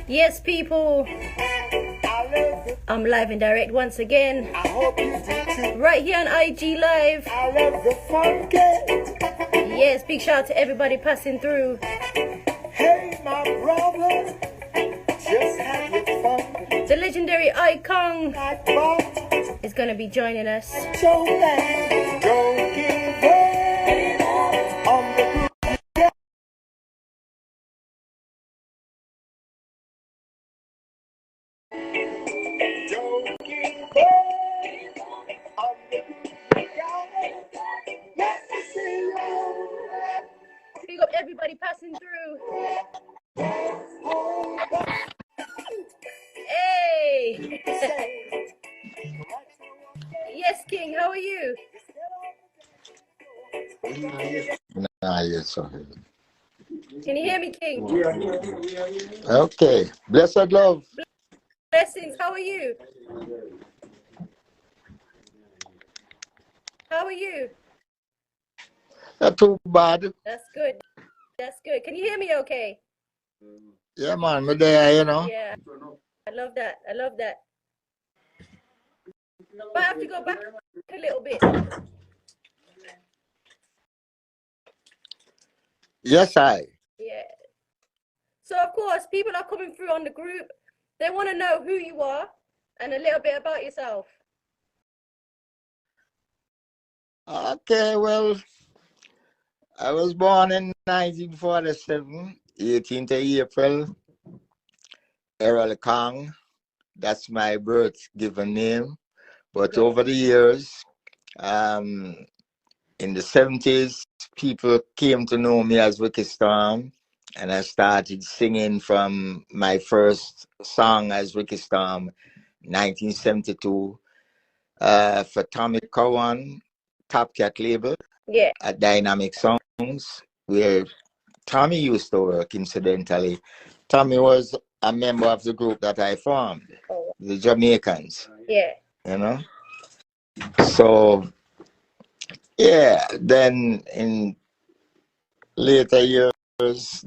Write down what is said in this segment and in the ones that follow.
Yes, people, I'm live and direct once again. I hope you do too. Right here on IG Live. I love the funky. Yes, big shout out to everybody passing through. Hey, my brother, just have your fun. The legendary IKong I thought is going to be joining us. so bad. Don't give up on the good. Don't give up on the good. Yes, I see you. Big up everybody passing through. Hey! Yes, King, how are you? Nah, yes, sorry. Can you hear me, King? Okay. Blessed love. Blessings, how are you? How are you? Not too bad. That's good. That's good. Can you hear me okay? Yeah, man, me there, you know. Yeah, I love that. I love that. But I have to go back a little bit. Yes, I. Yeah. So, of course, people are coming through on the group. They want to know who you are and a little bit about yourself. Okay, well, I was born in 1947, 18th of April, IKong. That's my birth given name. But over the years, in the 70s, people came to know me as Wicked Storm, and I started singing from my first song as Wicked Storm, 1972, for Tommy Cowan, Top Cat label Yeah. at Dynamic Songs, where Tommy used to work, incidentally. Tommy was a member of the group that I formed, the Jamaicans, Yeah. you know? So, yeah, then in later years,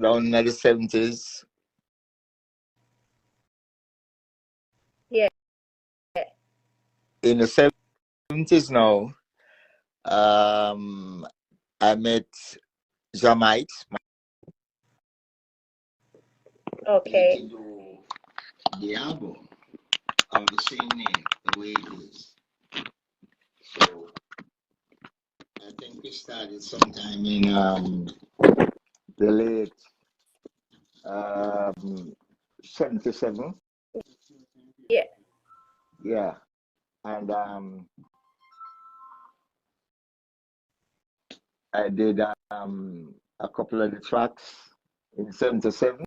down in the 70s. Yeah. In the 70s now, I met Jamite. Okay. To do the album of the same name, the way it is. So I think we started sometime in the late 77. Yeah. Yeah. And I did a couple of the tracks in 77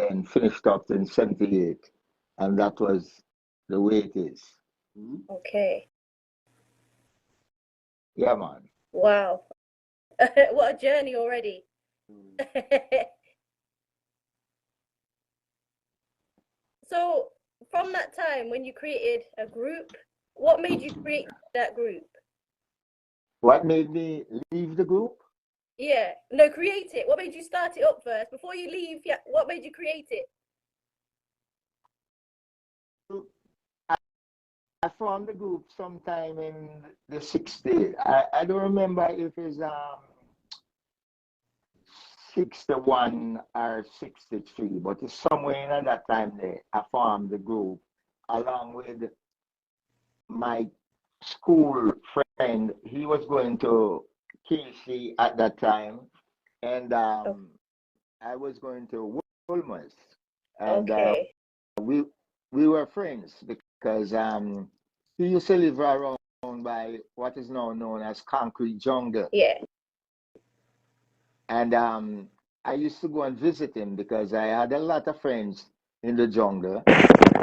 and finished up in 78. And that was the way it is. Okay. Yeah, man. Wow. What a journey already. So, from that time when you created a group, what made you create that group? What made me leave the group? Yeah. No, create it. What made you start it up first? Before you leave, yeah, what made you create it? I formed the group sometime in the 60s. I don't remember if it's 61 or 63, but it's somewhere in that time there. I formed the group along with my school friend. He was going to KC at that time, and I was going to Woolmer's, and Okay. we were friends because he used to live around by what is now known as Concrete Jungle. Yeah. And I used to go and visit him because I had a lot of friends in the jungle.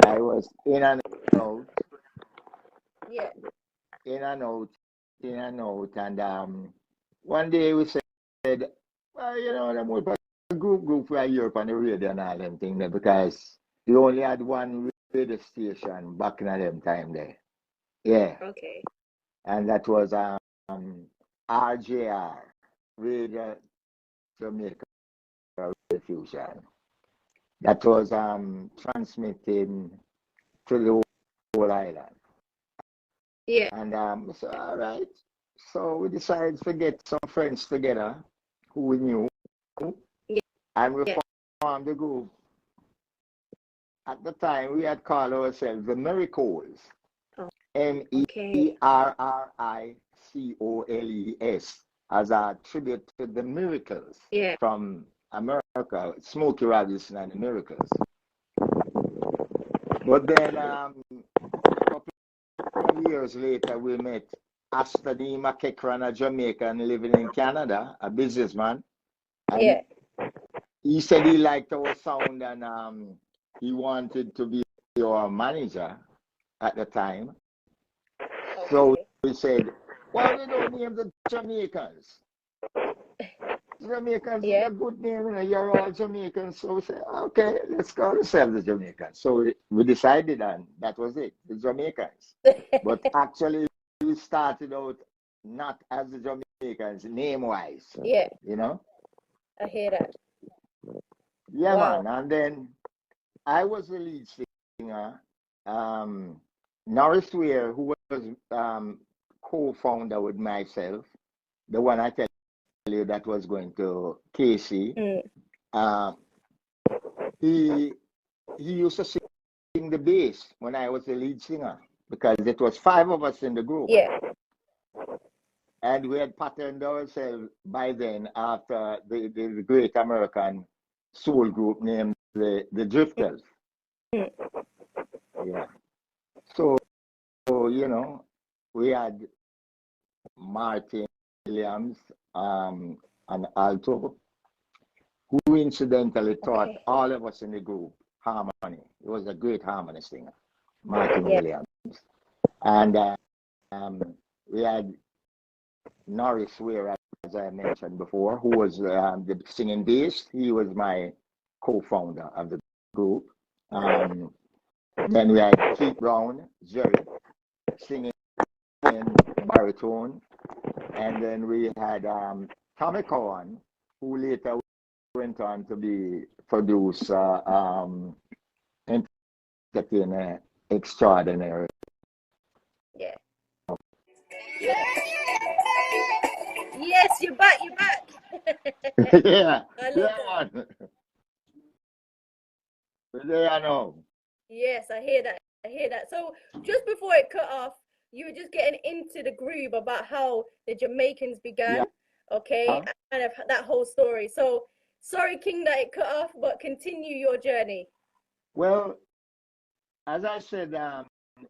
I was in and out, Yeah. in and out, in and out. And one day we said, well, you know, I'm going to group for Europe on the radio and all them things there because we only had one radio station back in them time there. Yeah, Okay. and that was RJR, Radio Jamaica Fusion. That was transmitting to the whole island. Yeah. And so all right. So we decided to get some friends together who we knew, Yeah. and we Yeah. formed the group. At the time, we had called ourselves the Miracles. Oh, okay. Merricoles, as a tribute to the miracles Yeah. from America, Smokey Robinson and the Miracles. But then a couple of years later, we met Astadi McEachran, a Jamaican living in Canada, a businessman. And Yeah. he said he liked our sound and he wanted to be our manager at the time. So Okay. we said, why we don't name the Jamaicans? Jamaicans is Yeah. a good name, you know, you're all Jamaicans. So we said, okay, let's call ourselves the Jamaicans. So we decided, and that was it, the Jamaicans. But actually, we started out not as the Jamaicans, name-wise, Yeah. you know? I hear that. Yeah, Wow. man. And then I was the lead singer. Norris Weir, who was co-founder with myself, the one I tell you that was going to Casey, Mm. he used to sing the bass when I was the lead singer because it was 5 of us in the group. Yeah. And we had patterned ourselves by then after the great American soul group named the Drifters. Mm. Yeah. So, you know, we had Martin Williams, an alto, who incidentally taught Okay. all of us in the group harmony. He was a great harmony singer, Martin Yeah. Williams. And we had Norris Weir, as I mentioned before, who was the singing bass. He was my co-founder of the group. Then we had Keith Brown, Jerry, singing baritone. And then we had Tommy Cohen, who later went on to be producer, entertainer extraordinary. Yeah. Yes, you're back. You're back. Yeah, I love yeah, that. man. There I know. Yes, I hear that. I hear that. So just before it cut off, you were just getting into the groove about how the Jamaicans began, Yeah. okay, and kind of that whole story. So sorry, King, that it cut off, but continue your journey. Well, as I said,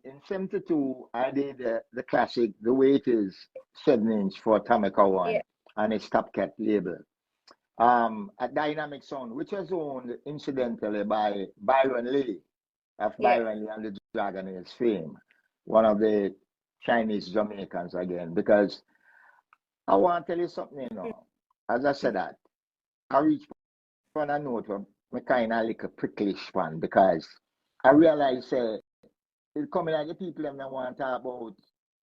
in '72, I did the classic, The Way It Is 7-inch for Tommy Yeah. Cowan and his Top Cat label. A dynamic sound, which was owned incidentally by Byron Lee of Yeah. Byron Lee and the Dragonaires fame, one of the Chinese Jamaicans again. Because I want to tell you something, you know, as I said that, I reached on a note where I kind of like a pricklish one because I realized it coming at the people that want to talk about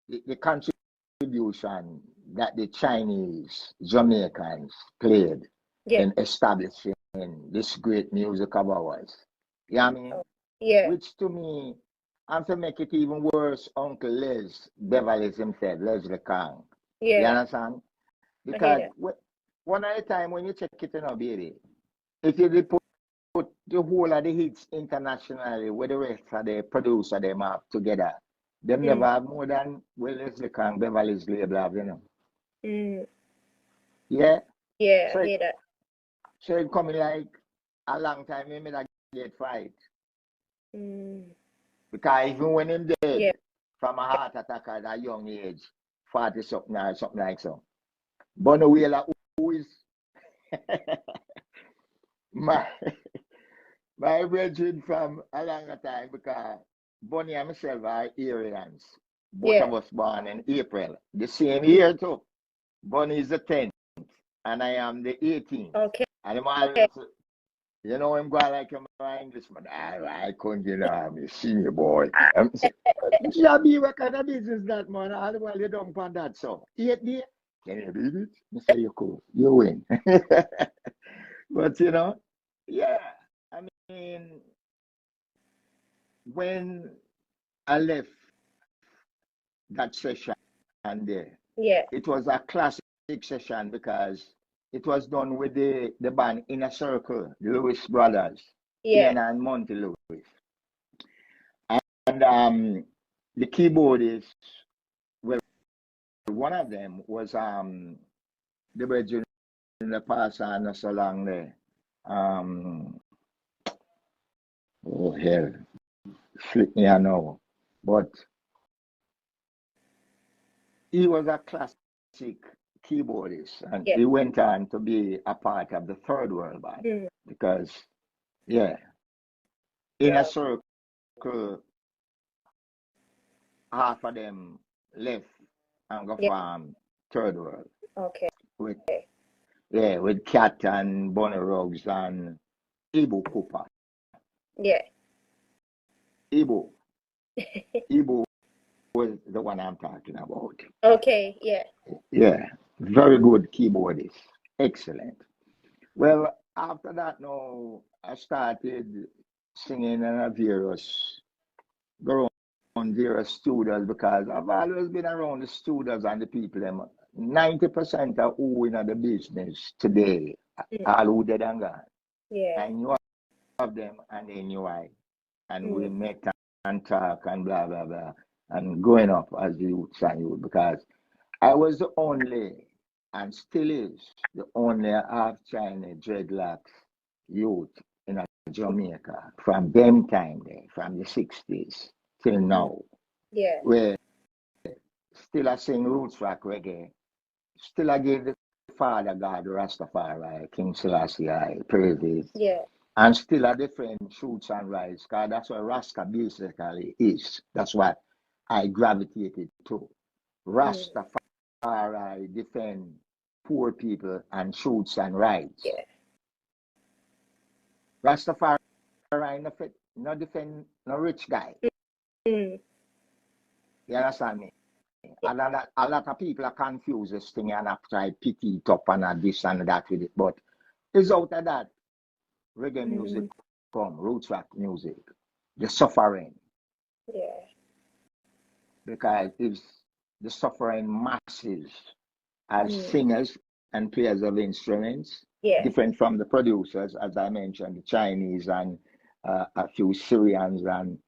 the contribution that the Chinese Jamaicans played Yeah. in establishing this great music of ours. You know what I mean? Yeah. Which to me, and to make it even worse, Uncle Les Beverly himself, Leslie Kang. You Yeah. understand? I hear Because that. one at a time when you check it, you know, baby, if you did put the whole of the hits internationally with the rest of the producer them up together, them never have more than well Leslie Kang, Beverly's label have, you know. Mm. Yeah. Yeah, I So hear that. so it coming like a long time, he made a get fight. Mm. Because even when him Yeah. dead from a heart attack at a young age, 40 something or something like so. Bonnie Wheeler, who is my my brethren from a longer time, because Bonnie and myself are Arians. Both Yeah. of us born in April. The same year too. Bonnie is the 10th and I am the 18th. Okay. And I'm always You know, I'm going like I'm Englishman. I couldn't get me senior boy. Say, "Yeah, be what kind of business that man? All the while you don't want that so. 8 day. Can you beat it? I say you cool. You win. But you know, yeah. I mean, when I left that session there, Yeah. it was a classic session because it was done with the band Inner Circle, the Lewis brothers, Yeah. Ian and Monty Lewis. And the keyboardist, well, one of them was the virgin in the past and not so long there. Um, oh hell, flip me I know. But he was a classic keyboardist and Yeah. he went on to be a part of the Third World Band Mm. because yeah, Inner Wow. Circle, half of them left and go Yeah. farm Third World Okay. with yeah, with Cat and Bonnie Ruggs and Ibu Cooper. Yeah. Ibu. Ibu was the one I'm talking about. Okay. Yeah. Yeah. Very good keyboardist. Excellent. Well, after that now I started singing in a various go around various studios because I've always been around the studios and the people them 90% of who in the business today Mm. all who dead and gone. Yeah. I knew of them and they knew I. And we Mm. met and talk and blah blah blah and growing up as youths and youth because I was the only and still is the only half China dreadlocks youth in Jamaica from them time there, from the 60s till Mm. now. Yeah. Where still I sing roots rock reggae, still I give the Father God Rastafari, King Selassie I praises Yeah. and still a different shoots and rise, because that's what Rasta basically is. That's what I gravitated to. Mm. Rastafari defend poor people and shoots and rights. Yeah. Rastafari no defend no rich guy. Mm. You understand me? Yeah. A lot of people are confused this thing and have tried pity it up and this and that with it. But it's out of that reggae music Mm. come, roots rock music, the suffering. Yeah. Because it's the suffering masses as Mm. singers and players of instruments, Yeah. different from the producers, as I mentioned, the Chinese and a few Syrians and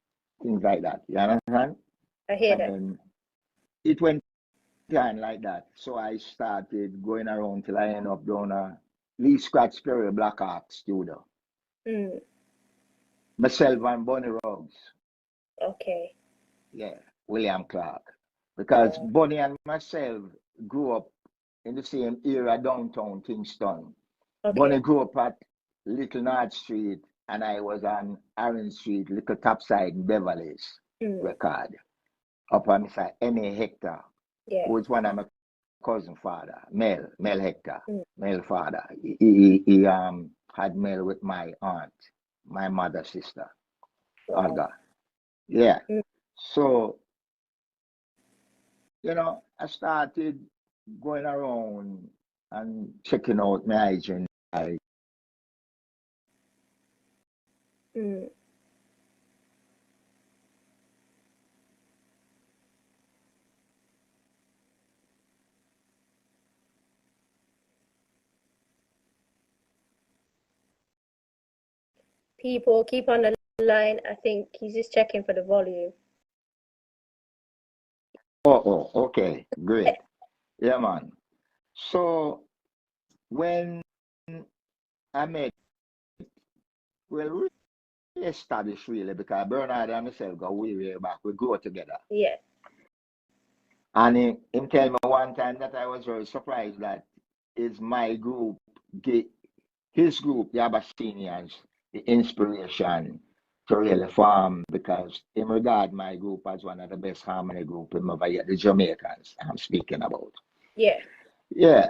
things like that. You understand? I hear And that. then it went on like that. So I started going around till I ended up down a Lee Scratch Perry Black Hawk studio. Mm. Myself and Bonnie Ruggs. Okay. Yeah, William Clark. Because Yeah. Bonnie and myself grew up in the same era downtown Kingston. Okay. Bonnie grew up at Little North Street and I was on Orange Street, Little Topside in Beverly's Mm. record. Up on Mr. N.A. Hector, Yeah. who was one of my cousin father, Mel Hector, Mm. Mel father. He had Mel with my aunt, my mother's sister, Wow. Olga. Yeah. Mm. So you know, I started going around and checking out my agent. Mm. People keep on the line. I think he's just checking for the volume. Okay, great. Yeah, man. So when I met, well, we established really because Bernard and myself go way back. We grew up together. Yeah. And him tell me one time that I was very surprised that is my group, his group, the Abyssinians, the inspiration to really form because in regard my group as one of the best harmony group in over here, the Jamaicans I'm speaking about. Yeah. Yeah.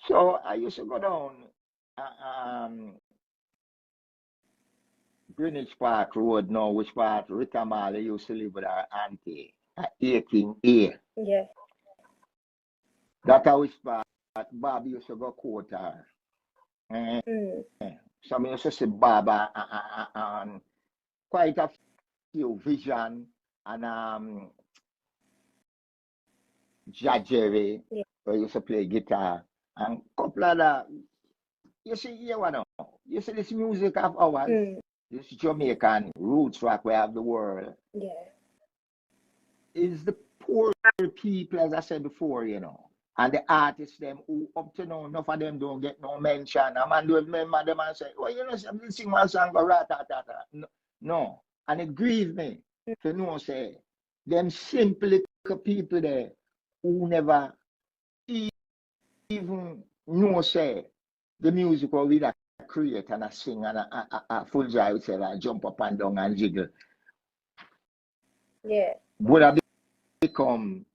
So I used to go down uh, um Greenwich Park Road now, which part Rita Marley used to live with her auntie at IKong A. Yeah. That a which part Bob used to go quote her. Eh, Mm. So I used to see Bob and quite a few vision and Jerry, Yeah. who used to play guitar and couple of that. You see here one now. You see this music of ours, Mm. this Jamaican roots rock we have the world, Yeah. is the poor people, as I said before, and the artists them who up to now, enough of them don't get no mention. A man do remember them and say, well, something sing one song go rat. No. And it grieves me to know say them simply people there who never even know say the music what we that create and I sing and a full jive say I jump up and down and jiggle Yeah. would have become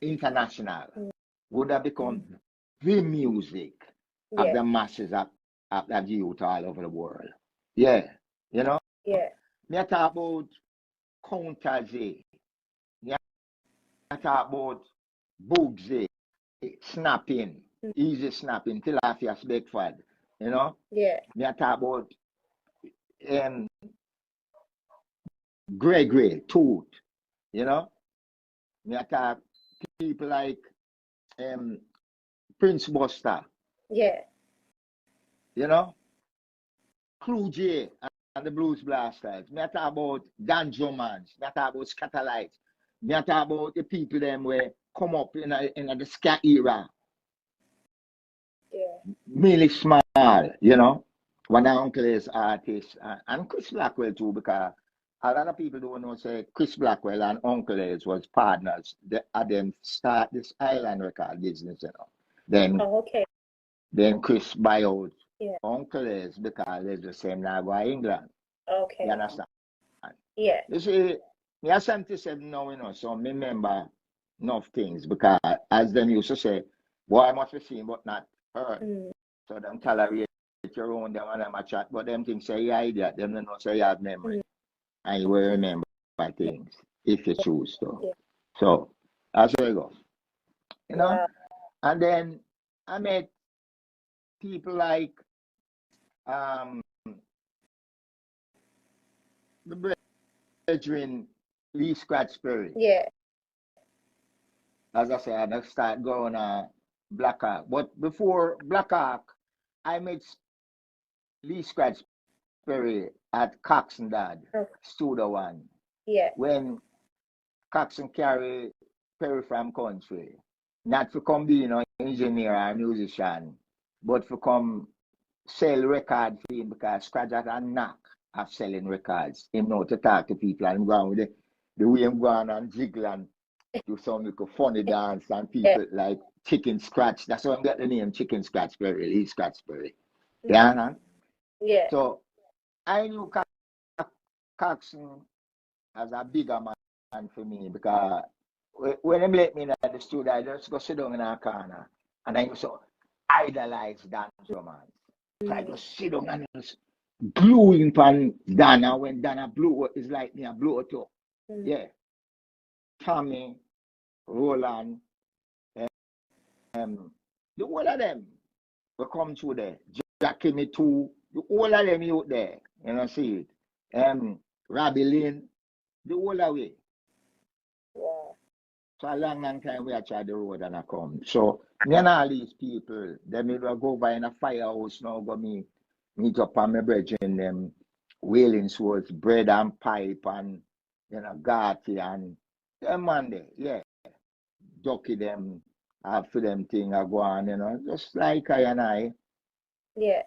international, Mm. would have become the music of Yeah. the masses of the youth all over the world. Yeah, you know. Yeah. Me I talk about Counter-Z, me I talk about Boogsy, snapping, Mm. easy snapping, Tilafias Beckford, you know. Yeah. Me I talk about um, Gregory, Tooth, you know. Me I talk people like um, Prince Buster, Yeah. you know. Crew J and the Blues Blasters. Me I talk about Dan Drummond. Me I talk about Kat-a-lyst. Me I talk about the people them where come up in the ska era. Yeah. Really small, you know. One of uncle is artist and Chris Blackwell too, because a lot of people don't know say Chris Blackwell and Uncle is was partners. They had them start this island record business, you know. Then Oh, okay. Chris buy out Yeah. Uncle is because it's the same now go England. You Okay. understand? Yeah. You see, me are 77 now, so me remember enough things because as them used to say, boy, I must be seen but not heard. Mm. So them tolerate your own them and them a chat, but them things say you idiot, them don't know say you have memory. Mm. And you will remember things if you choose to. Yeah. So that's where it goes. You know? Wow. And then I met people like um the brethren Lee Scratch Perry. Yeah. As I said, I start going Black Hawk. But before Black Hawk, I met Lee Scratch Perry at Cox and Dad, Oh, Studio One, yeah. when Cox and carry Perry from country. Not to come be engineer or musician, but to come sell record for him because Scratch had a knack of selling records. Him know to talk to people and go on with the way him go on and jiggle and do some little funny dance and Yeah. people like Chicken Scratch. That's why I got the name Chicken Scratch Perry, Lee Scratch Perry. Mm. Yeah, man. Yeah. So I knew Coxon as a bigger man for me because when him let me in the studio, I just go sit down in a corner and I used to idolize Dan Drummond. So I Mm. just sit down and just gluing on Dana when Dana blew it's like me, I blew it up. Mm. Yeah. Tommy, Roland, the whole of them will come through there. Jackie me too, the whole of them out there, see it. Robbie Lynn, the whole of it. Wow. So a long time we are try the road and I come. So me and all these people, them will go by in a firehouse now, go meet up on my brethren, them wailing swords, bread and pipe and Gatti and them man there, yeah. Ducky them, have for them thing I go on, just like I and I Yeah.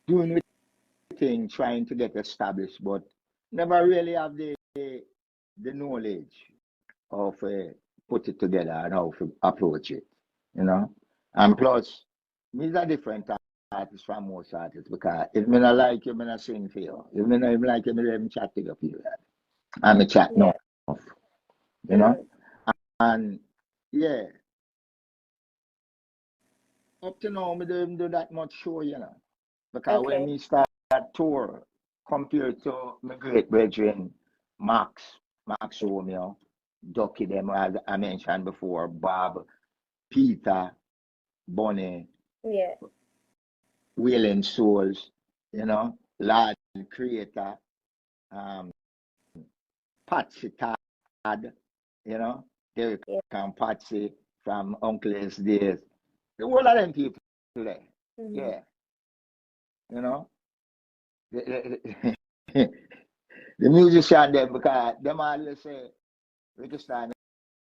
doing the thing, trying to get established, but never really have the knowledge of put it together and how to approach it, And plus, me's a different artist from most artists because if me not like you, me not sing for you. If me not even like you, me not even chat to you for you. I'm a chat Yeah. enough, you know? Mm. And yeah, up to now, me don't even do that much show, Because when Okay. me start tour compared to my great brethren, Max Romeo, Ducky, them as I mentioned before, Bob, Peter, Bonnie, Yeah. Wailing Souls, Lord Creator, um, Patsy Todd, Derek Yeah. and Patsy from Uncle's days. The whole of them people there. Mm-hmm. Yeah, you know. The, the, the musician them because them always say, we just time,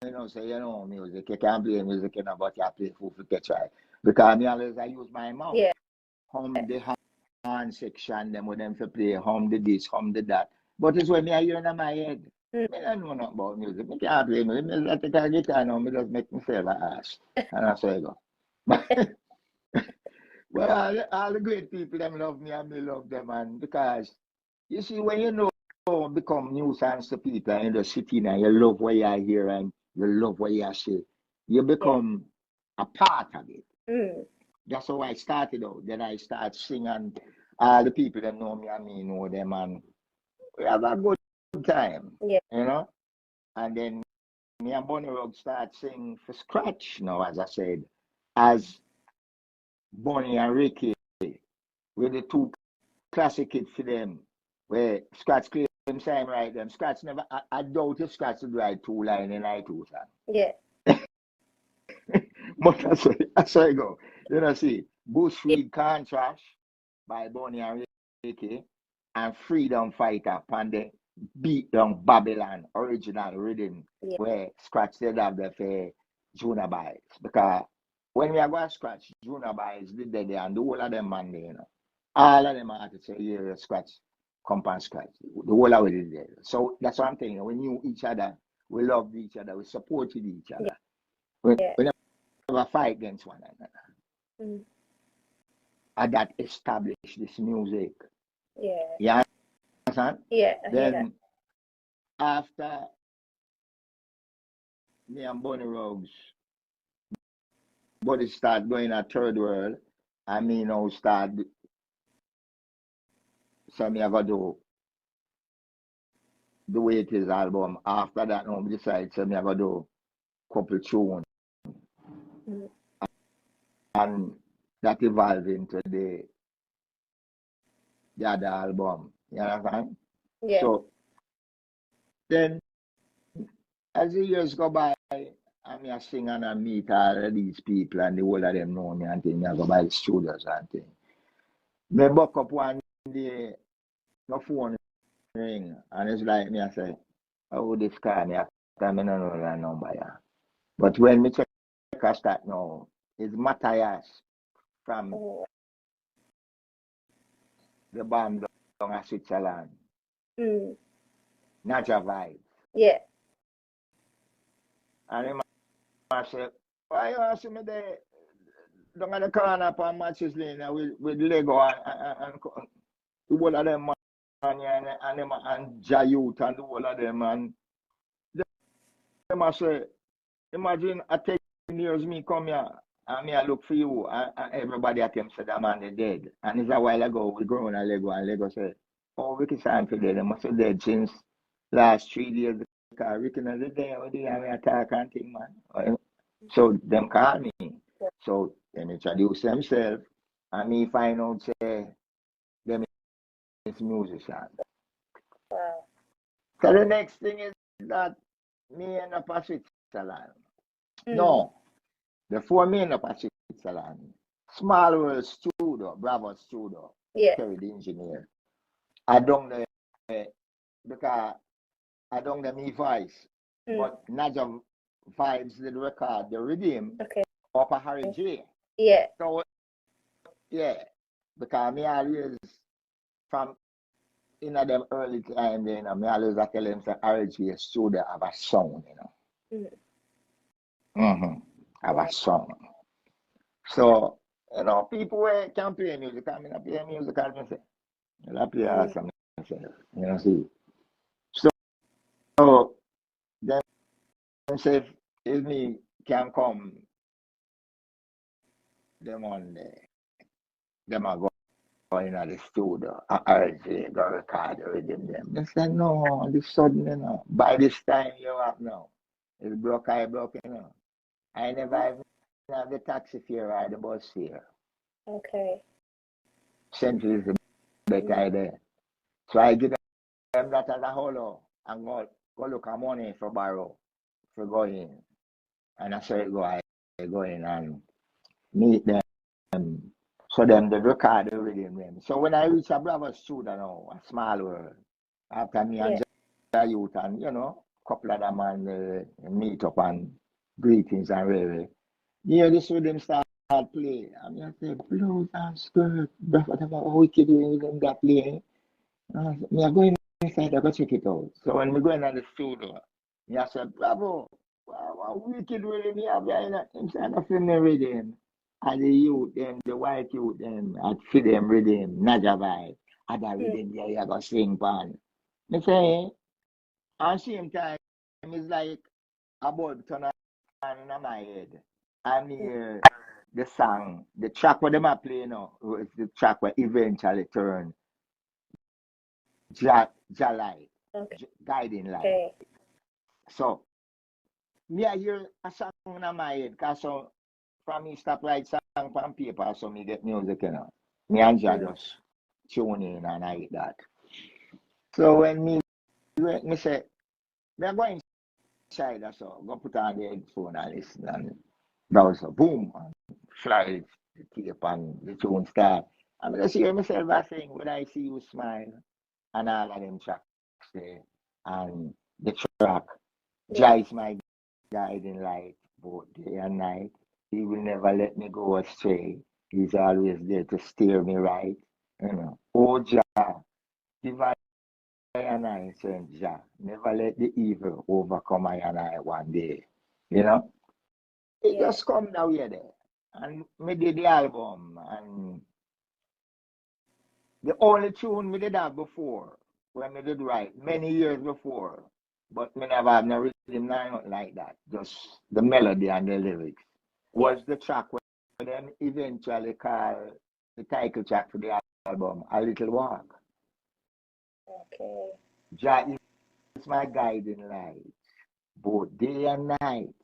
say, music, you can't play music, but you play food for catch right. Because me always I use my mouth. Yeah. Hum the hand section, them with them to play, hum the this, hum the that. But it's when me I hear in my head. Mm. Me don't know nothing about music. Me can't play music. Me just take a guitar now, me just make myself an ass. And that's how I go. Well, all the great people, them love me and me love them. And because, you see, when become nuisance to people in the city and you love what you hear and you love what you see, you become a part of it. Mm. That's how I started out. Then I start singing. All the people that know me and me know them, and we have a good time, Yeah. And then me and Bonnie Rugg start singing for scratch now, as I said, as Bonnie and Ricky, with the two classic hits for them, where Scratch claim them same right them. Scratch never, I doubt if Scratch would write two line in I two song. Yeah. But that's how I go. See, Bushweed Contrast by Bonnie and Ricky and Freedom Fighter and the Beat Down Babylon original rhythm Yeah. where Scratch did have the for Junior Bites. Because when we are going to Scratch, Junior Bites did there and the whole of them man there, all of them artists say, yeah, Scratch, compound Scratch. The whole of it is there. So that's what I'm telling you. We knew each other, we loved each other, we supported each other. We never fight against one another. Mm. And that established this music. Yeah. You understand? Yeah. I hear that. Then after me and Bonnie Ruggs, body start going a third world, I mean now start so me I gotta do the way it is album. After that now we decide so me I gotta do couple tune Mm. and that evolved into the other album. You understand? Yeah. So then as the years go by, I mean, I sing and I meet all of these people and the whole of them know me and things. I go by the studios and things. Me buck up one day, my phone ring, and it's like me, I say, oh, this car, me, I don't know that number, yeah. But when me check a start now, it's Matthias from Oh. the band down in Switzerland, Mm. Naja Vibes. Yeah. And him I say, why you ask me there? Down at the corner upon Matches Lane with Lego and the whole of them man and them and Jayut and the whole of them and them I say, imagine I 10 years me come here and me I look for you and everybody at them said that man is dead. And it's a while ago we grown a Lego and Lego said, oh Ricky San for dead, they must have dead since last 3 days because Ricky not dead with the attack and thing man. So them call me. So them introduce themselves and me find out say them is musician. Wow. So the next thing is that me end up at Switzerland. Mm. No, before me end up at Switzerland, Small World Studio, Bravo Studio, Yeah. Terry the engineer. I done the because I done the me voice, Mm. but Naja Vibes did record the rhythm Okay. of a Harry J. Yeah. So yeah, because me always from in them early time, me always I tell them say Harry J studio have a sound, Mm. have Wow. a sound. So people can play music. I mean, I play music as myself. I play Mm. as myself. See. So then say if me can come them on there, them I go in the studio. I urge you go record the rhythm them. They said, no, this sudden, you know. By this time you have now. It's broke, I broke, you know. I never even have the taxi fare or the bus fare. Okay. Central is the better idea. So I give them that as a whole and go look at money for borrow, for go in. And I say I go in and meet them. So them they record the rhythm them. So when I reach a brother studio now, a small world, after me and youth and you know, couple of them and meet up and greetings and really. Yeah, this rhythm start play. And I say blues and skirt, whatever wicked rhythm that play. Me I go inside, I go check it out. So when we go in the studio, me I say, bravo, wow, wicked rhythm you have there inside the film rhythm. And the youth, them, the white youth, them, I feed them rhythm, Naja vibe. Other rhythm, yeah, you go sing pan. Me say, at the same time, it's like a bulb turn on in my head. I hear the song, the track where them are playing now, is the track where eventually turn light, Okay. guiding light. Okay. So, me I hear a song in my head, because so, from me stop write song from paper, so me get music, you know. Me and Jah just tune in and I hit that. So when me say, me go inside, so go put on the headphone and listen, and that was a boom, and fly the tape and the tune start. I mean, I see myself I sing, when I see you smile, and all of them tracks there, and the track, Yeah. Jah is my guiding light, both day and night. He will never let me go astray. He's always there to steer me right. You know, oh Jah, divine and I, saying Jah, never let the evil overcome I and I one day. You know, it Yeah. just come down here there. And me did the album, and the only tune me did have before, when me did write, many years before, but me never have no rhythm, nothing like that. Just the melody and the lyrics. Yeah. Was the track where them eventually called the title track for the album, A Little Walk. Okay. Jah is my guiding light, both day and night.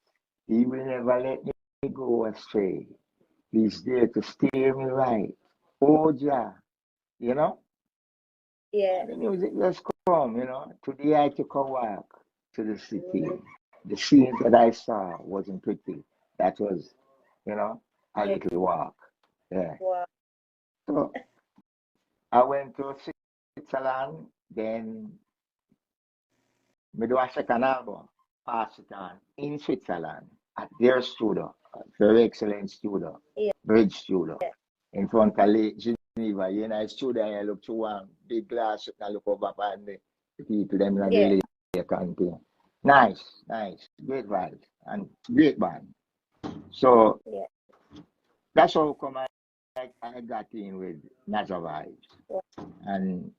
He will never let me go astray. He's there to steer me right. Oh Jah, you know? Yeah. And the music just come, you know. Today I took a walk to the city. The scenes that I saw wasn't pretty. That was, you know, a Yeah. little walk. Yeah. Wow. So I went to Switzerland, then me do a second album, pass it on in Switzerland at their studio, a very excellent studio, Yeah. bridge studio, in front of Lake Geneva. You know, studio and you look through one big glass and look over upon the people them in Yeah. the lake country. Nice, nice, great vibes and great band. So Yeah. that's how come I got in with Naja Vibes. Wow. And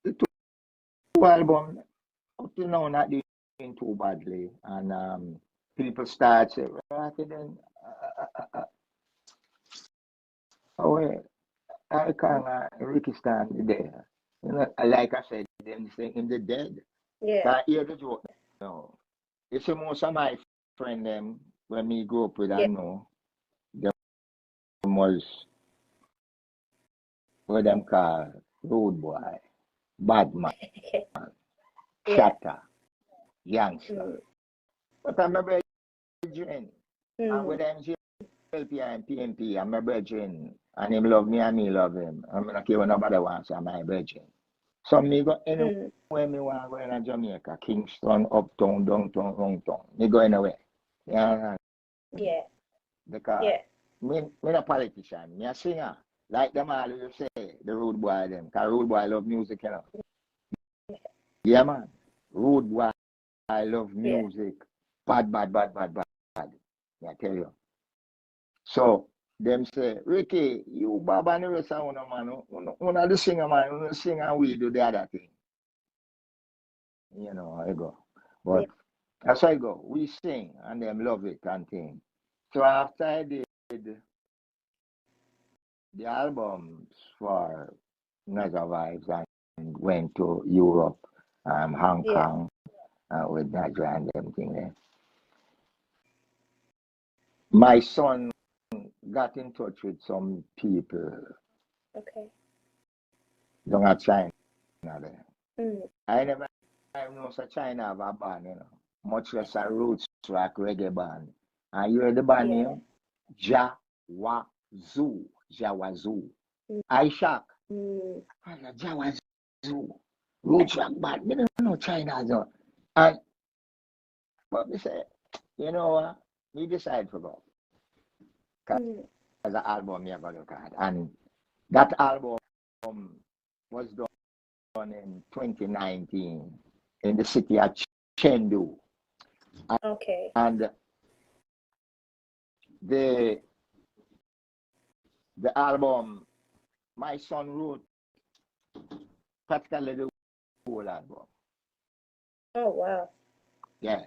the two album up to now not doing too badly. And people start saying, well, I then oh I can Ricky stand there. You know, like I said, them say him the dead. Yeah. Can't hear the joke now. You see most of my friend them when me grew up with Yeah. I know them was what them call road boy, bad man, Yeah. shatter, youngster. Mm. But I'm a brethren. And Mm. with them JLP and PMP, I'm a brethren. And him love me and me love him. I'm not care what nobody wants, I'm my brethren. So me go Mm. anywhere me want go in Jamaica, Kingston, uptown, downtown, downtown. Me go anywhere. Yeah, Yeah. because Yeah. me not politician, me a singer. Like them all you say, the rude boy them. Cause rude boy love music, you know. Yeah man. Rude boy I love Yeah. music. Bad, bad, bad, bad, bad, bad. Yeah, I tell you. So them say, Ricky, you Bob and the rest of una man, una the singer man, una sing and we do the other thing. You know, I go. Yeah. But that's how I go. We sing and them love it and thing. So after I did the albums for Mega Vibes and went to Europe, Hong Yeah. Kong, with that and everything there. My son got in touch with some people Okay. down at China there. Mm. I never know such China have a band, much less a roots rock reggae band. And you heard the band Yeah. name? Jawazoo. Jawazoo. Mm. I shock. Mm. I said, Jawazoo. Roots rock band. Me don't know China. So. And but me say, you know what? Me decide for go. Because Mm. the album me have a look at. And that album was done in 2019 in the city of Chengdu. Okay. And the the album my son wrote practically the whole album. Oh wow. Yeah.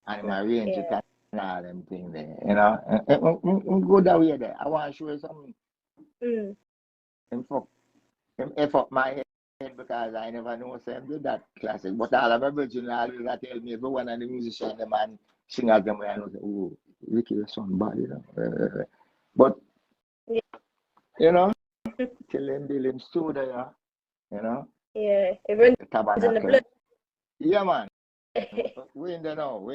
And him arrange it Yeah. and all them thing there, you know. Go that way there. I want to show you something. Mm. Him F up my head because I never know him do that classic. But all of my virgin always tell me every one of the musicians them and singers them I know say, oh, Ricky is son bad, you know. But Yeah. you know, till him build him studio, you know, Yeah. It runs the in the tabernacle. blood. Yeah man. We in there now,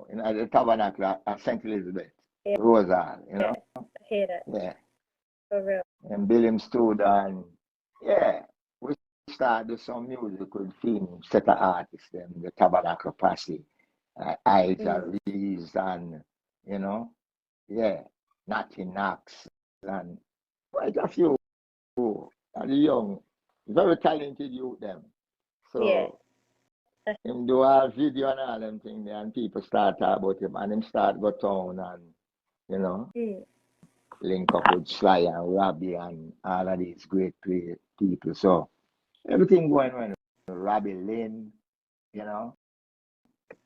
in the tabernacle at St. Elizabeth, Yeah. Rosal, you know. I hear that. Yeah. For real. And Bill him stood and yeah, we started some music with film set of artists them, the Tabernacle Posse, Ija Mm. Reeves and you know, yeah, Natty Knox and quite a few and the young, very talented youth them. Yeah. So him do all video and all them things there and people start talk about him and him start go town and you know, Mm. link up with Sly and Robbie and all of these great people. So everything going on. Robbie Lynn, you know,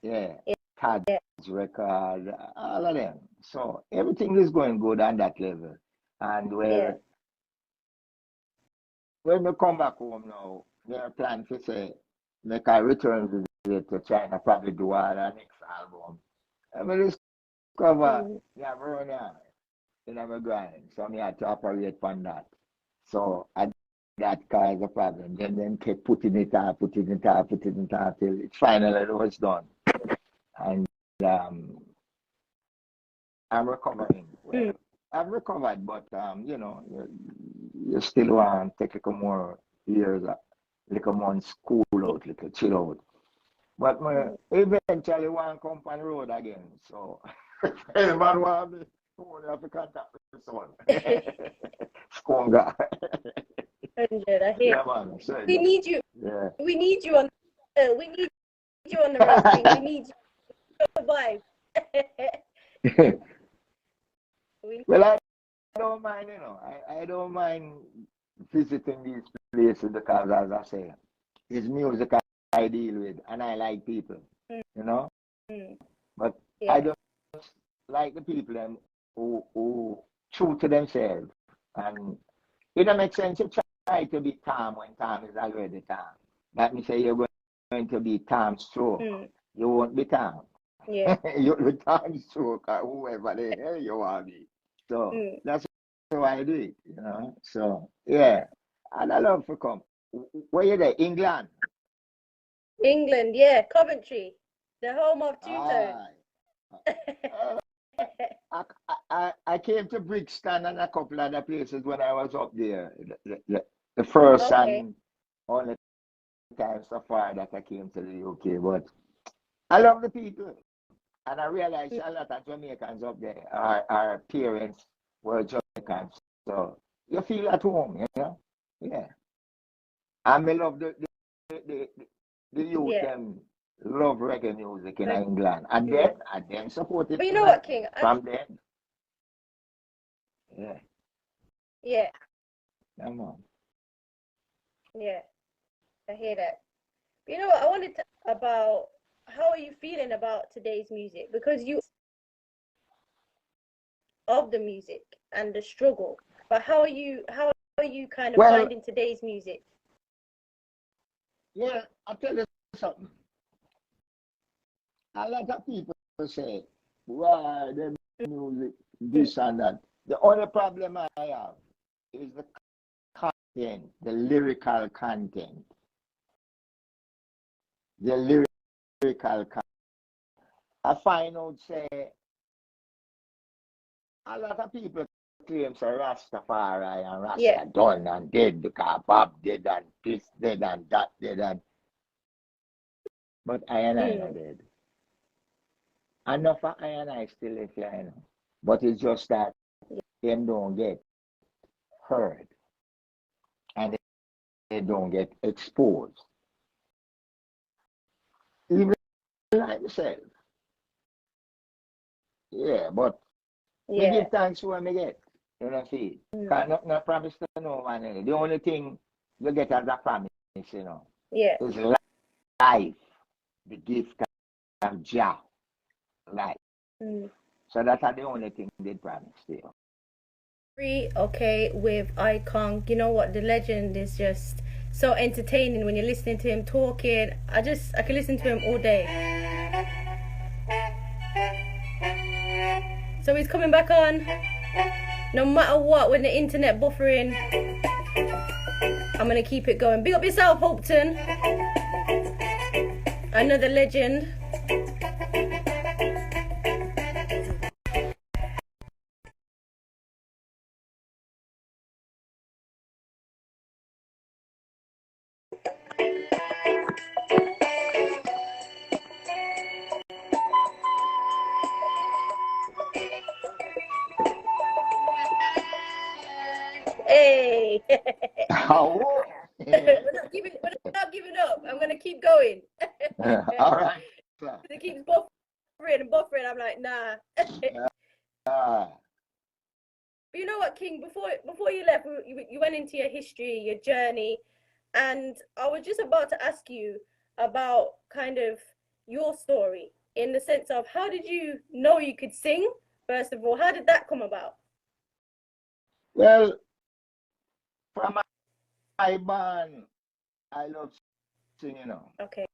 yeah, Todd's Yeah. record, all of them. So everything is going good on that level. And Yeah. when we come back home now, we are planning to say, make a return visit to China, probably do our next album. And we discover, Mm. yeah, Verona, in our grind. So we had to operate on that. So that caused a problem. Then kept putting it out till it finally was done. And um, I'm recovering. Well, Mm. I've recovered, but you know, you still want to take a little more years, little months, cool out, little chill out. But me Mm. eventually want to come on the road again. So anybody want me, you only have to contact me someone. Skonga. 100. I hear. Yeah, man. So, We need you. yeah. We need you on. We need you on the road, King. We need you to survive. We Well, I don't mind, you know. I don't mind visiting these places because, as I say, it's music I deal with and I like people, Mm. you know. Mm. But I Yeah. don't like the people them who true to themselves. And it don't make sense to try to be calm when calm is already calm. That means say you're going to be calm stroke. Mm. You won't be calm. Yeah. You'll be calm stroke or whoever the hell you want to be. So Mm. that's why I do it, you know. So yeah. And I love to come. Where you there? England. England. Yeah. Coventry, the home of two-tone. Aye. Uh, I came to Brixton and a couple other places when I was up there. The first Okay. and only time so far that I came to the UK. But I love the people. And I realized a lot of Jamaicans up there, our parents were Jamaicans. So you feel at home, you know? Yeah. And I love the, the youth Yeah. them love reggae music in But, England. And then support it but you know what, King? from them. Yeah. Yeah. Come on. Yeah. I hear that. You know what? I wanted to about how are you feeling about today's music? Because you of the music and the struggle. But how are you kind of Well, finding today's music? yeah, I'll tell you something. A lot of people say, why the music, this and that. The only problem I have is the content, the lyrical content. The lyrical content. I find out, say, a lot of people claim say Rastafari and Rasta done and dead because Bob dead and this dead and that dead and but I and I not dead. Enough of I and I still live here, you know. But it's just that them don't get heard and they don't get exposed. Even like myself. Yeah, but me give thanks for what me get. You know, see. Cause no promise to no one. The only thing you get as a promise, you know, is life, the gift of Jah, life. So that's the only thing they promise you. Okay, with IKong. You know what? The legend is just so entertaining when you're listening to him talking. I can listen to him all day. So he's coming back on. No matter what, when the internet buffering, I'm gonna keep it going. Big up yourself, Hopeton. Another legend. Hey. We're not giving up. I'm gonna keep going. All right. It keeps buffering and buffering. I'm like, nah. But you know what, King? Before you left, you went into your history, your journey, and I was just about to ask you about kind of your story in the sense of how did you know you could sing? First of all, how did that come about? Well, from my band, I love singing, you know. Okay.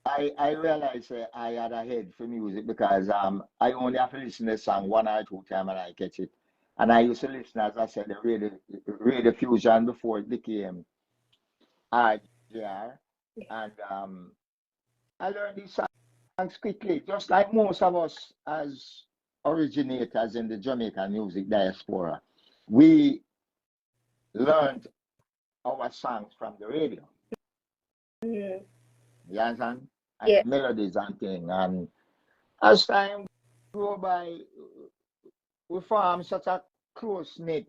I realized I had a head for music because I only have to listen to the song one or two times and I catch it. And I used to listen, as I said, the radio fusion before it became RGR. And I learned these songs quickly, just like most of us as originators in the Jamaican music diaspora. We learned our songs from the radio. You understand? And the melodies and things. And as time go by, we form such a close knit.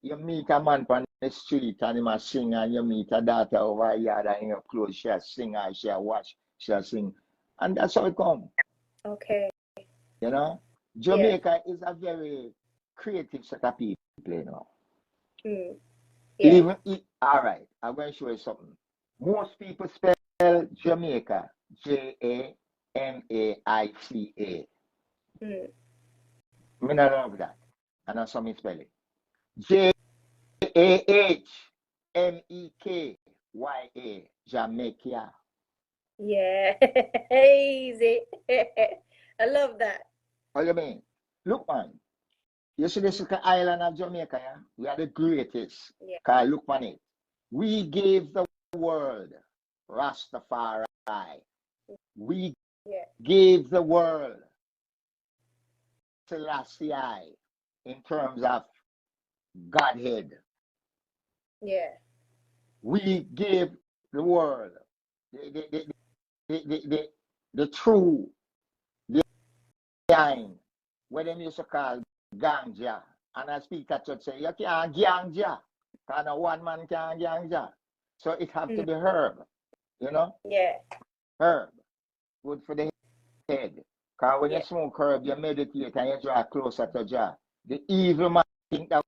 You meet a man on the street and he must sing, and you meet a daughter over here and you're close, she'll sing and she'll watch, she'll sing. And that's how it comes. Okay. You know? Jamaica is a very creative set of people, you know. All right, I'm going to show you something. Most people spell Jamaica Jamaica. Me not love that. And that's how me spell it. Jamaica. Jamaica. Yeah. Easy. I love that. What do you mean? Look, man. You see this island of Jamaica, yeah? We are the greatest. Cause look on it. We gave the world Rastafari. We gave the world Selassie in terms of Godhead. Yeah. We gave the world the true behind what them used to call ganja. And I speak at church say, you can't ganja. Because no one man can ganja. So it have to be herb. You know? Yeah. Herb. Good for the head. Because when you smoke herb, you meditate and you draw closer to Jah. The evil man think that.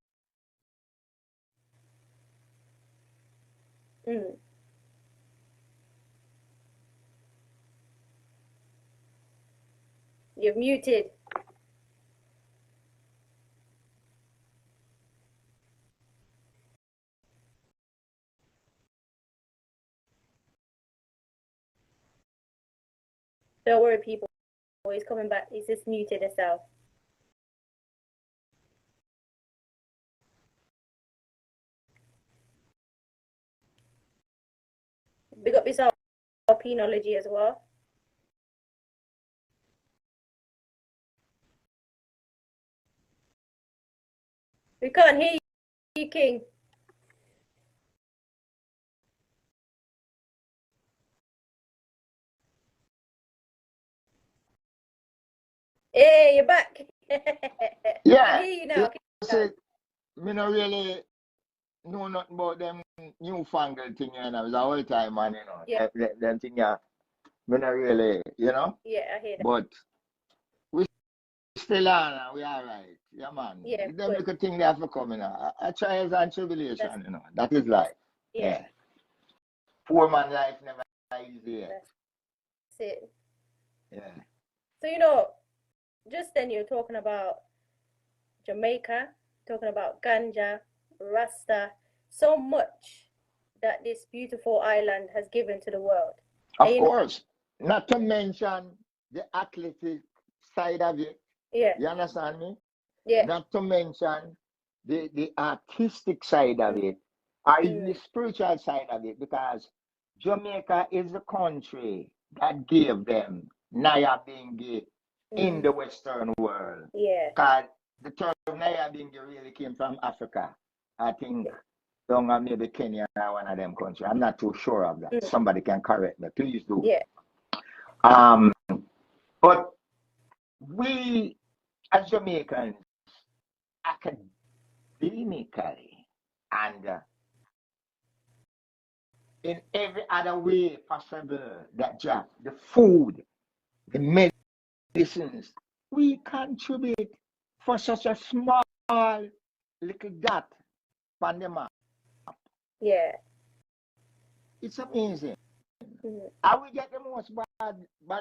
You're muted. Don't worry, people. He's coming back. He's just muted himself. Big up yourself, penology as well. We can't hear you, King. Hey, you're back. Yeah. I can hear you now. See, me not really know nothing about them newfangled thing, and I was a whole time, man, you know. Yeah. Them thing, yeah. Me not really, you know. Yeah, I hear that. But we still on, and we all right. Yeah, man. Yeah, Them good. little thing they have to come, you know. A trials and tribulation, That's- you know. That is life. Yeah. Poor man life never easy. That's it. Yeah. So, you know, just then you're talking about Jamaica, talking about ganja, Rasta, so much that this beautiful island has given to the world. Of course. Not to mention the athletic side of it. Yeah. You understand me? Yeah. Not to mention the artistic side of it, or even the spiritual side of it, because Jamaica is the country that gave them Nyabingi in the Western world. Yeah. Because the term Nyabingi really came from Africa. I think maybe Kenya or one of them countries. I'm not too sure of that. Somebody can correct me. Please do. Yeah. But we as Jamaicans academically and in every other way possible, that just the food, the medicines, we contribute for such a small little dot on the map. Yeah. It's amazing. And we get the most bad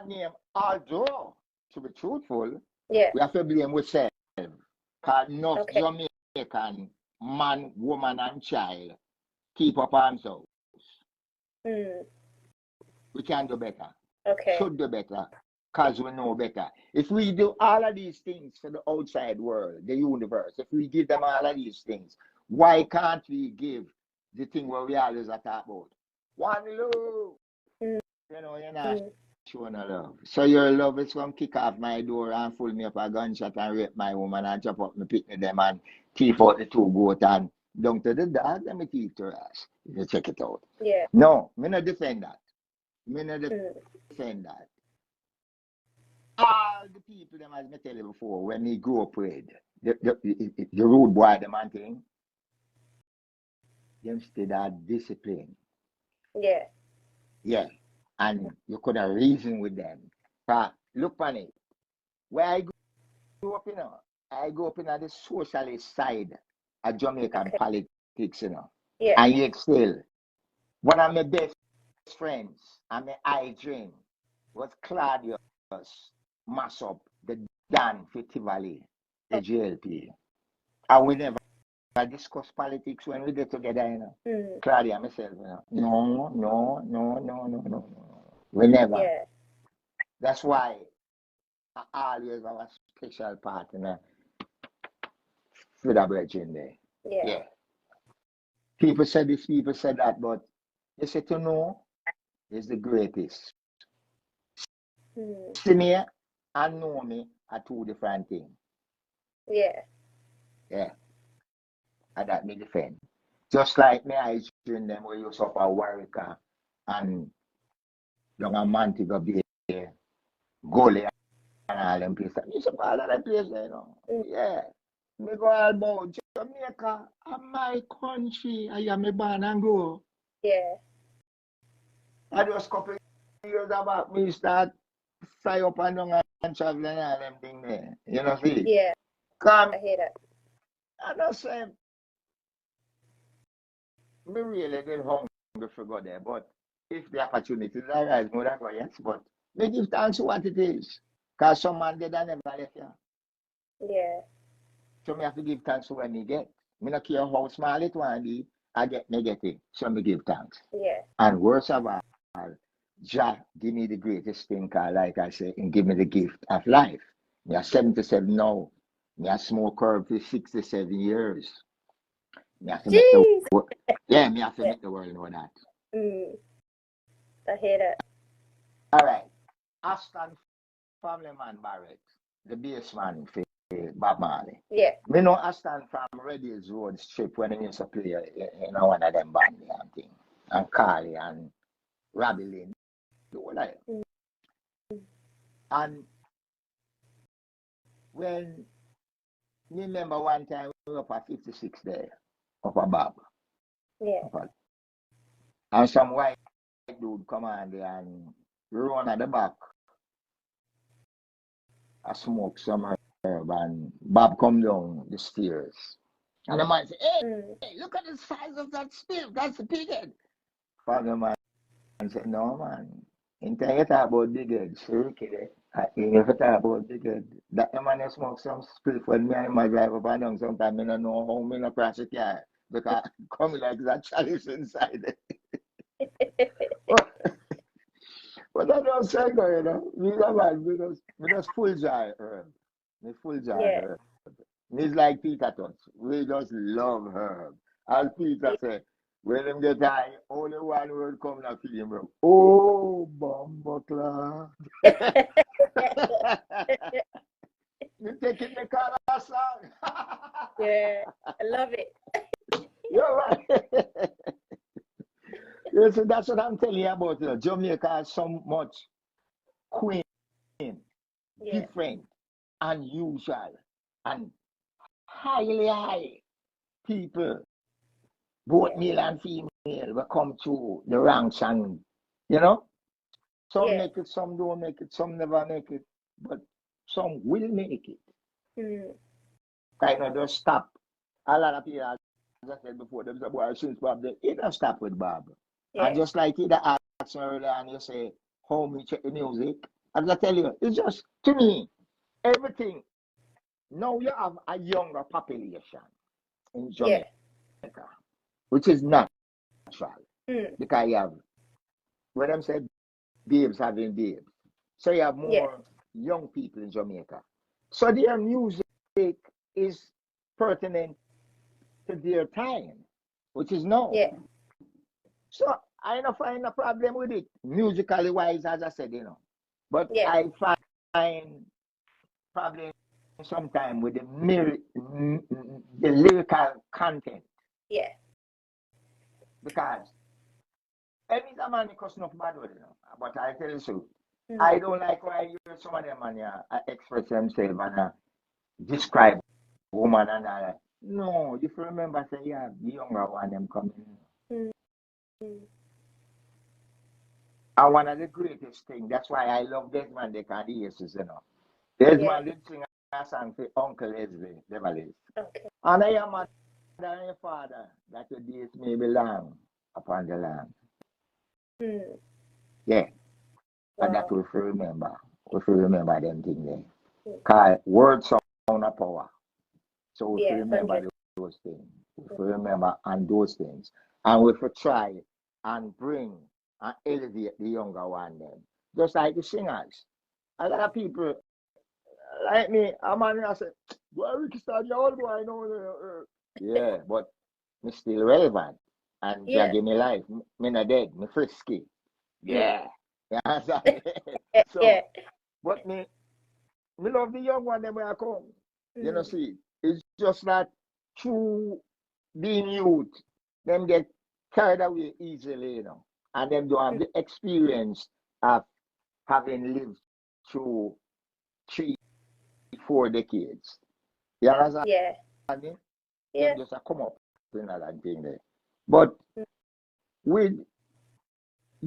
name, although, to be truthful, yeah, we have to blame ourselves. Because enough Jamaican man, woman, and child keep up arms out. We can do better. Okay. Should do better. Because we know better. If we do all of these things for the outside world, the universe, if we give them all of these things, why can't we give the thing where we always talk about? One love. You know, you're not showing a love. So your love is going to kick off my door and pull me up a gunshot and rape my woman and chop up my picnic them and teeth out the two goat and down to the dog and me teeth to her ass. You check it out. Yeah. No, me not defend that. Me not defend that. All the people them, as me tell you before, when he grew up with the rude boy them and thing, them still had discipline. Yeah. Yeah. And you could have reasoned with them. But look on it. Where I grew up, you know, I grew up in the socialist side of Jamaican politics, you know. Yeah. And yet still, one of my best friends and my eye dream was Claudius mass up the Dan Valley, the GLP. And we never discuss politics when we get together, you know. Claudia and myself, you know. No. We never. Yeah. That's why I always have a special partner with a brethren there. Yeah. People said this, people said that, but you say to know is the greatest. See me and know me are two different things. Yeah. Yeah. And that me defend. Just like me, I train them where you suffer Warwick and young and Montego Bay, Gully and all them places. You suffer all of them places, you know. Yeah. Me go all about Jamaica and my country. I am a born and grow. Yeah. I just couple years about me start fly up and down and traveling and all them things there. You know, see? Yeah. Come, I hear that. I don't say me really did hungry for go there, but if the opportunities arise, more than go, yes, but me give thanks to what it is. Because some man did I never left here. Yeah. So me have to give thanks to what me get. Me not care how small it want be, I get it. So me give thanks. Yeah. And worst of all, Jah give me the greatest thing, 'cause like I say, and give me the gift of life. Me are 77 now. Me a smoke herb for 67 years. Me have to make the Jeez. yeah, me have to Yeah. make the world know that. I hear that. All right. Aston Family Man Barrett, the bass man for Bob Marley. Yeah. Me know Aston from Reddy's Road Strip when he used to play in one of them bands and thing. And Carly and Robbie Lynn. The whole of them. And when me remember one time we were up at 56 there, up a Bob. Yeah. And some white dude come on there and run at the back. I smoke some herb and Bob come down the stairs. And the man say, hey, look at the size of that spill. That's a big head. Father man said, no man. In time you talk about big head, shirky there. If you talk about big head, that the man smoke some spill when me and my drive up and down. Sometimes I don't know how me not crash the car. Because come like that chalice inside. But that don't say go, you know. Me no man, we just full jar herb. Me full jar Yeah. herb. It's like Peter Tosh. We just love herb. As Peter said, when them get high, only one word come out to him, bro. Oh, Bumbuckler. You take it, the color song. Yeah. I love it. You're right. You see, that's what I'm telling you about. You know, Jamaica has so much queen, Yeah. different, unusual, and highly high people, both Yeah. male and female, will come to the ranks and, you know, some Yeah. make it, some don't make it, some never make it, but some will make it. Kind of just stop. A lot of people, as I said before, them say, boy, since Bob, it don't stop with Bob. Yeah. And just like you that asked me earlier and you say, how me check the music, as I tell you, it's just, to me, everything. Now you have a younger population in Jamaica, which is natural. Because you have, when them say babes having babes, so you have more young people in Jamaica. So their music is pertinent to their time, which is now. Yeah. So I don't find a problem with it, musically wise, as I said, you know. But Yeah. I find problem sometimes with the lyrical content. Yeah. Because any man cuss enough bad word, you know. But I tell you so. I don't like why you hear some of them man express themselves and describe woman and all that. No, if you remember, say, yeah, the younger one them coming. And one of the greatest things, that's why I love Desmond Deck and the Aces, you know. Desmond did sing a song for Uncle Leslie, Beverly. Okay. And I am mother and your father, that your days may be long upon the land. Yeah. Wow. And that we should remember. We should remember them things there. Because words sound of power. So we should remember those things. We should remember and those things. And we should try and bring and elevate the younger one then. Just like the singers. A lot of people like me, a man I say, boy, Ricky Star, you old boy, I know. Yeah, but me still relevant. And yeah, give me life. Me not dead. Me frisky. Yeah. You understand? So, but me love the young one them when I come. You know, see, it's just not through being youth. Them get carried away easily, you know. And them don't have the experience of having lived through 3-4 decades. You understand? Yeah. Them just come up with another thing there. But with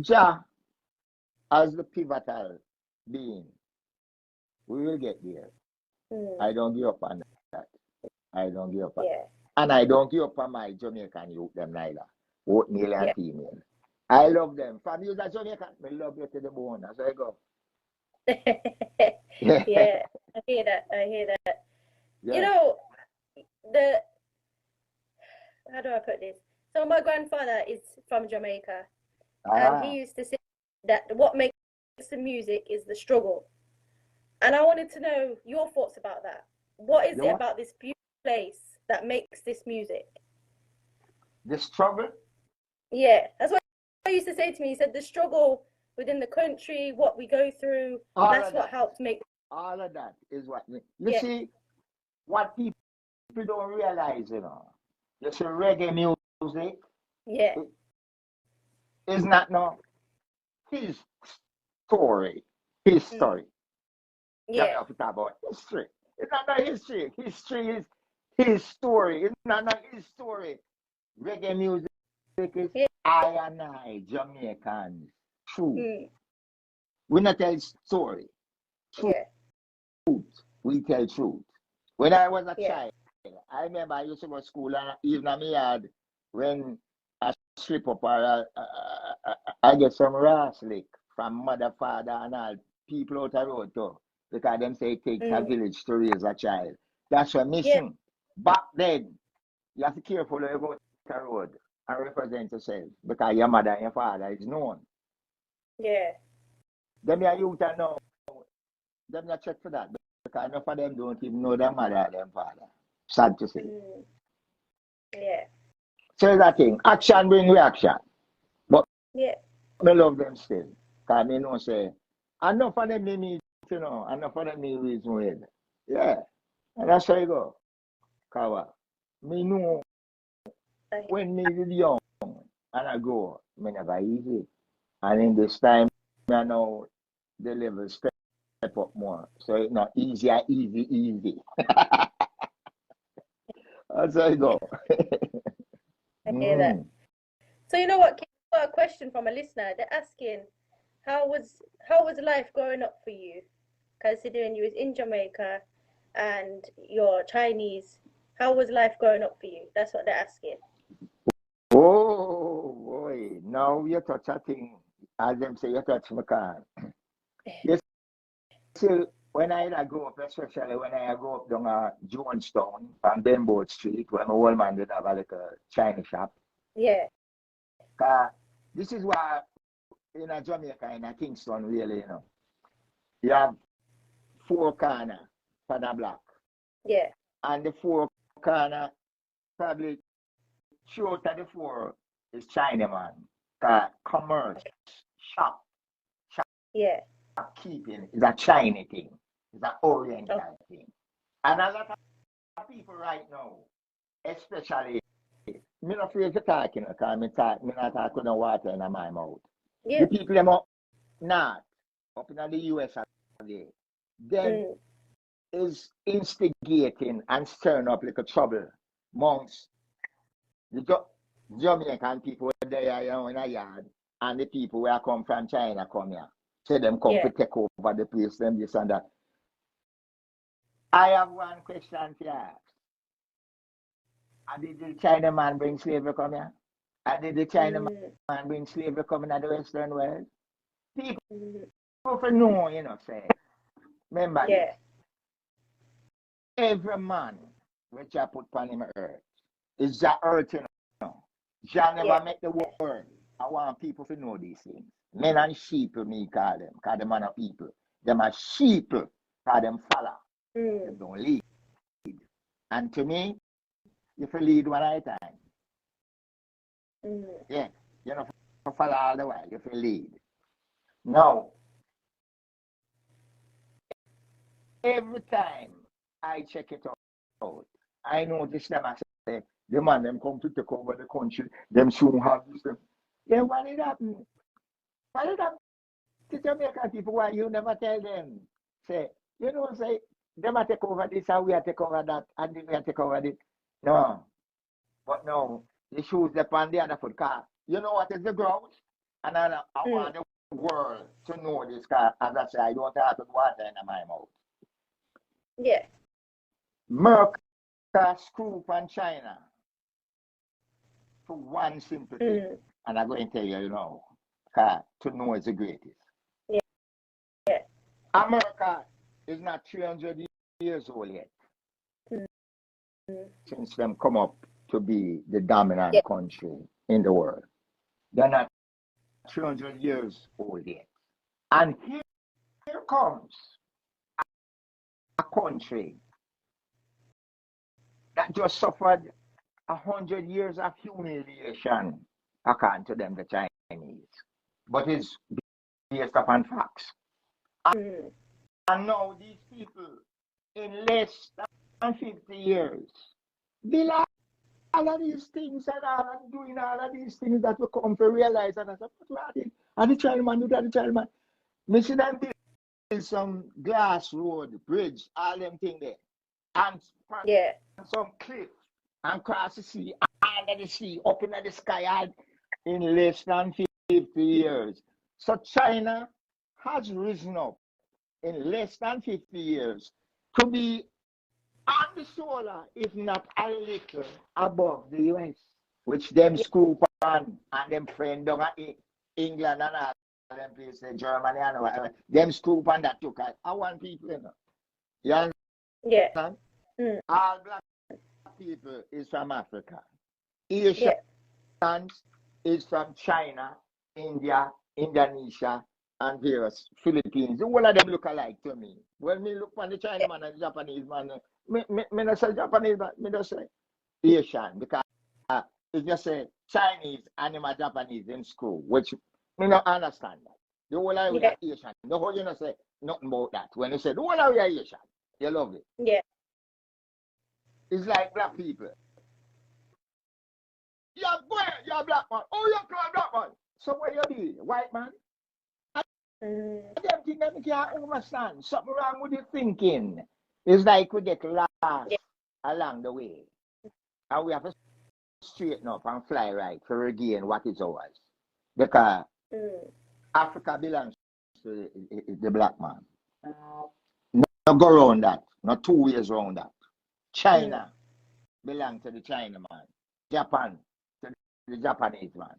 Jah as the pivotal being, we will get there. I don't give up on that. I don't give up on that. And I don't give up on my Jamaican youth, them neither. Both male and female. I love them. From you that Jamaican, I love you to the bone. That's how I go. Yeah, I hear that. Yeah. You know, how do I put this? So my grandfather is from Jamaica. And he used to say that what music is the struggle. And I wanted to know your thoughts about that. What is it about this beautiful place that makes this music? The struggle? Yeah, that's what I used to say to me. He said the struggle within the country, what we go through, that's what helps make. All of that is what you see. What people don't realize, you know, you see reggae music. Yeah. It's not his story. His story. Yeah. You have to talk about history. It's not history. History is his story. It's not his story. Reggae music is I and I, Jamaicans, true. We not tell story. Truth. We tell truth. When I was a child, I remember I used to go to school and even in my yard when I slip up or I get some ras lick from mother, father, and all people out the road too. Because them say it takes a village to raise a child. That's what missing. Back then, you have to be careful when you go to the road and represent yourself because your mother and your father is known. Yeah. Them your youth are now, them not check for that because enough of them don't even know their mother and their father. Sad to say. Yeah. So that thing, action bring reaction. But I love them still. Because I know say, enough of them they need to know, enough of them need reason with. Yeah. And that's how you go. Kawa. Me know when me was young and I go, me never easy. And in this time, I know the level step up more. So it's not easy. That's how you go. I hear that. So you know what? I got a question from a listener. They're asking, how was life growing up for you, considering you was in Jamaica and you're Chinese? How was life growing up for you? That's what they're asking. Oh boy! Now you touch a thing, as them say, you touch my car. You see, when I go up, especially when I go up down Jonestown on Benboard Street, where my old man did have a little Chinese shop. Yeah. This is why in a Jamaica, in a Kingston, really, you know, you have 4 corners for the block. Yeah. And the 4 corners, probably 2 out of the 4 is Chinaman. Commerce, shop, keeping is a China thing. It's an Oriental thing. And a lot of people right now, especially, me not afraid to talk, you know, because me not talk with no water in my mouth. The people them up north, up in the US today, them is instigating and stirring up like a trouble amongst the Jamaican people there, you know, in a yard, and the people where come from China come here. So them come to take over the place, them this and that. I have one question to ask. Did the China man bring slavery come here? Did the China man bring slavery come in the Western world? People know, you know, say. Remember this. Every man which I put upon him earth is the earth, you know. Jah never make the world. I want people to know these things. Men and sheep, me call them, because them are not people. Them are sheep, because them follow. Them don't lead. And to me, you have to lead one at a time. Yeah, you know, follow all the while, you have to lead. Now, every time I check it out, I notice them, I say, the man, them come to take over the country, them soon have this. Yeah, what did happen? What did happen to Jamaican people? Why you never tell them? Say, you know, say, them a take over this, and we a take over that, and we a take over this. No. But no, the shoes upon the other foot car. You know what is the ground? And I want the world to know this car. As I say, I don't have to water in my mouth. Yeah. Merc screw from China for one simple thing. And I'm going to tell you, you know, to know is the greatest. Yeah. America is not 300 years old yet. Since them come up to be the dominant country in the world. They're not 300 years old yet. And comes a country that just suffered 100 years of humiliation, according to them, the Chinese, but it's based upon facts. Mm. And now these people, in less than 50 years, they like all of these things and all and doing all of these things that we come to realize. And I said, what are they? And the child man, do that, the child man. Me see them build some glass road, bridge, all them things there. And Yeah. some cliff and cross the sea, under the sea, up in the sky in less than 50 years. So China has risen up in less than 50 years to be on the solar, if not a little above the US, which them scoop on and them friend down at England and all them places, Germany and all, them scoop on that too. I want people, you know. You understand? Yeah. Mm. All black people is from Africa. Asians is from China, India, Indonesia, and various Philippines. All of them look alike to me. When me look on the China man and the Japanese man, me not say Japanese, but me just say Asian, because if you say Chinese and them are Japanese in school, which me not understand that. The whole of we are Asian. The whole you not say nothing about that. When you say the whole of we are Asian, you love it. Yeah. It's like black people. You're black man. Oh, you're black man. So what you be? White man? Them things that can't understand. Something wrong with your thinking. It's like we get lost along the way. And we have to straighten up and fly right to regain what is ours. Because Africa belongs to the black man. No go around that. Not 2 ways around that. China belongs to the China man. Japan to the Japanese man.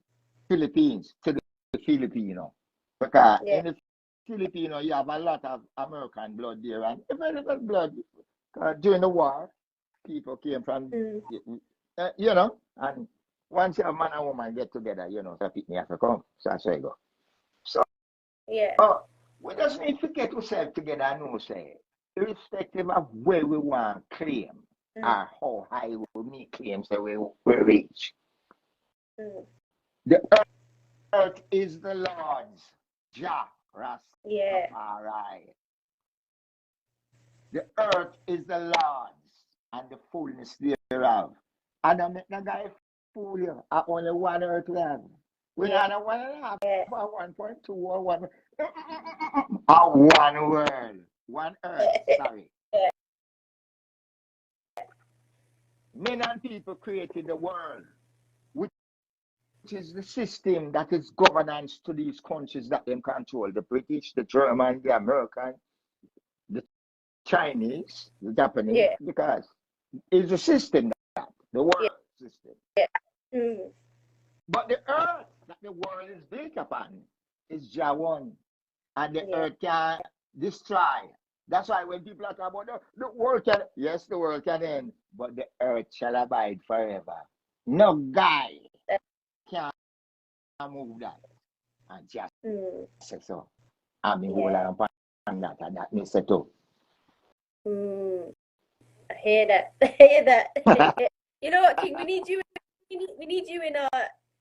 Philippines to the Filipino. Because in the Filipino, you have a lot of American blood there. And very little blood. During the war, people came from, you know, and once a man and woman get together, you know, so people have to come. So that's where you go. So, we just need to get ourselves together and know, say, irrespective of where we want to claim or how high we make claims that we reach. The earth is the Lord's. Jah Rastafari. The earth is the Lord's and the fullness thereof. And I make the guy fool you. I only one earth we have. We don't have 1.5 or 1.2 or 1. One world. One earth. Sorry. Men and people created the world, which is the system that is governance to these countries that they control. The British, the German, the American, the Chinese, the Japanese, because it's a system that the world system. But the earth that the world is built upon is Jawan, and the earth can destroy. That's why when people are talking about the world can, yes, the world can end, but the earth shall abide forever. No guy can move that. And just say so. I mean, hold on that, and that means it too. I hear that. I hear that. You know what, King? We need you. We need you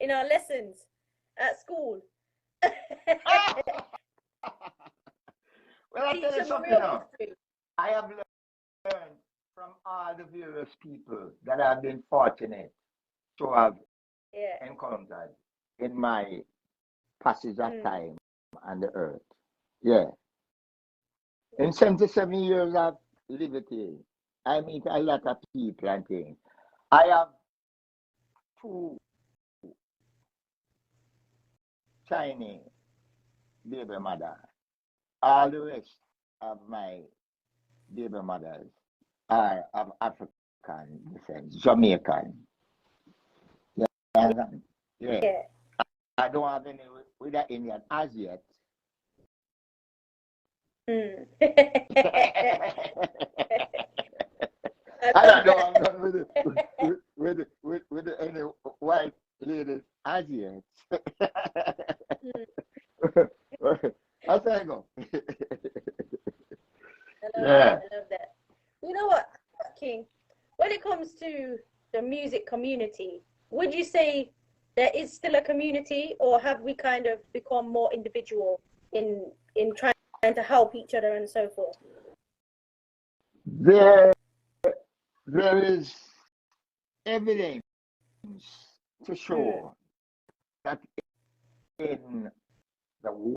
in our lessons at school. Well, I tell you something now. I have learned from all the various people that I've been fortunate to have encountered in my passage of time on the earth. Yeah. In 77 years of liberty, I meet a lot of people and things. I have 2 tiny baby mothers. All the rest of my baby mothers are of African descent, Jamaican. Yeah. I don't have any with that Indian as yet. I don't know I'm done with any white ladies as yet. That's how I go. King, when it comes to the music community, would you say there is still a community, or have we kind of become more individual in trying to help each other and so forth? There is evidence to show that in the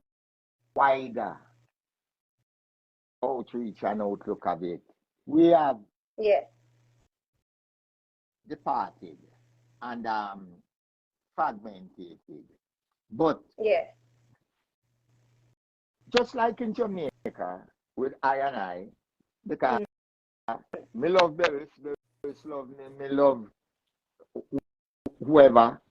wider outreach and outlook of it, we have departed and fragmented. But just like in Jamaica with I and I, because me love Beres love me love whoever,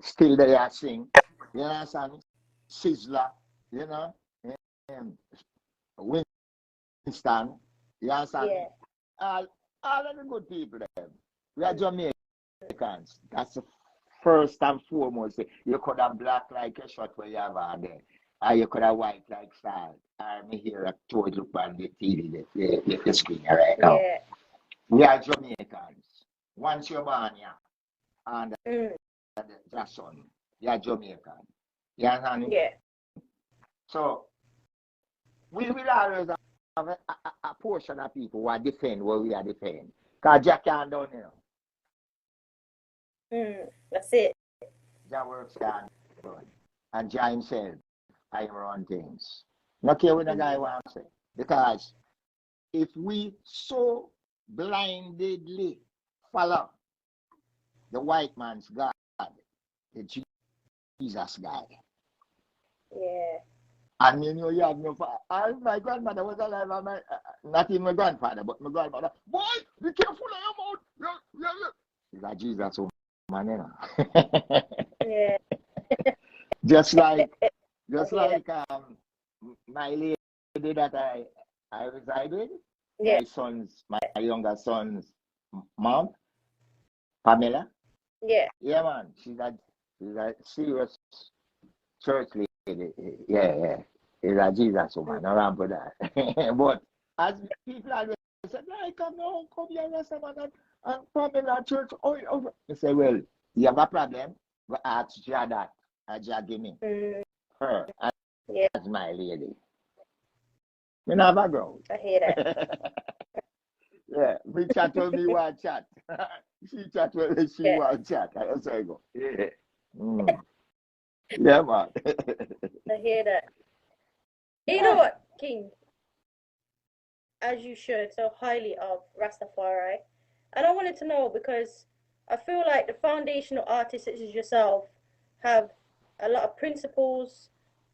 still they are sing, you understand? Sizzler, you know, Winston, you understand? All of the good people there. We are Jamaicans. That's the first and foremost. You could have black like a shot where you have on there. Or you could have white like salt. Or me here a toad look on the TV, the screen right now. We are Jamaicans. Once you're born here, and your son, you are Jamaican. You understand? So, we will always have a portion of people who are defend what we are defending. Because Jack can't do it, you know. That's it. Jack works can't do it. And Jack himself, I run things. Not care what the guy wants to say. Because if we so blindedly follow the white man's God, the Jesus guy. And you know, you have no father. My grandmother was alive, not even my grandfather, but my grandmother. Boy, be careful of your mouth. She's like Jesus, man, you know. Just like my lady that I reside with, my younger son's mom, Pamela. Yeah, man. She's a serious church lady. Yeah. She's a Jesus woman, around for that. But as people always say, I come here, and Pamela church. I say, well, you have a problem, but ask Jah that. Jah give me her as my lady. Me not have a girl. I hear that. Me chat with me want chat. She chat with she want chat. I say go. Yeah, man. I hear that. You know what, King? As you should so highly of Rastafari, and I wanted to know because I feel like the foundational artists such as yourself have a lot of principles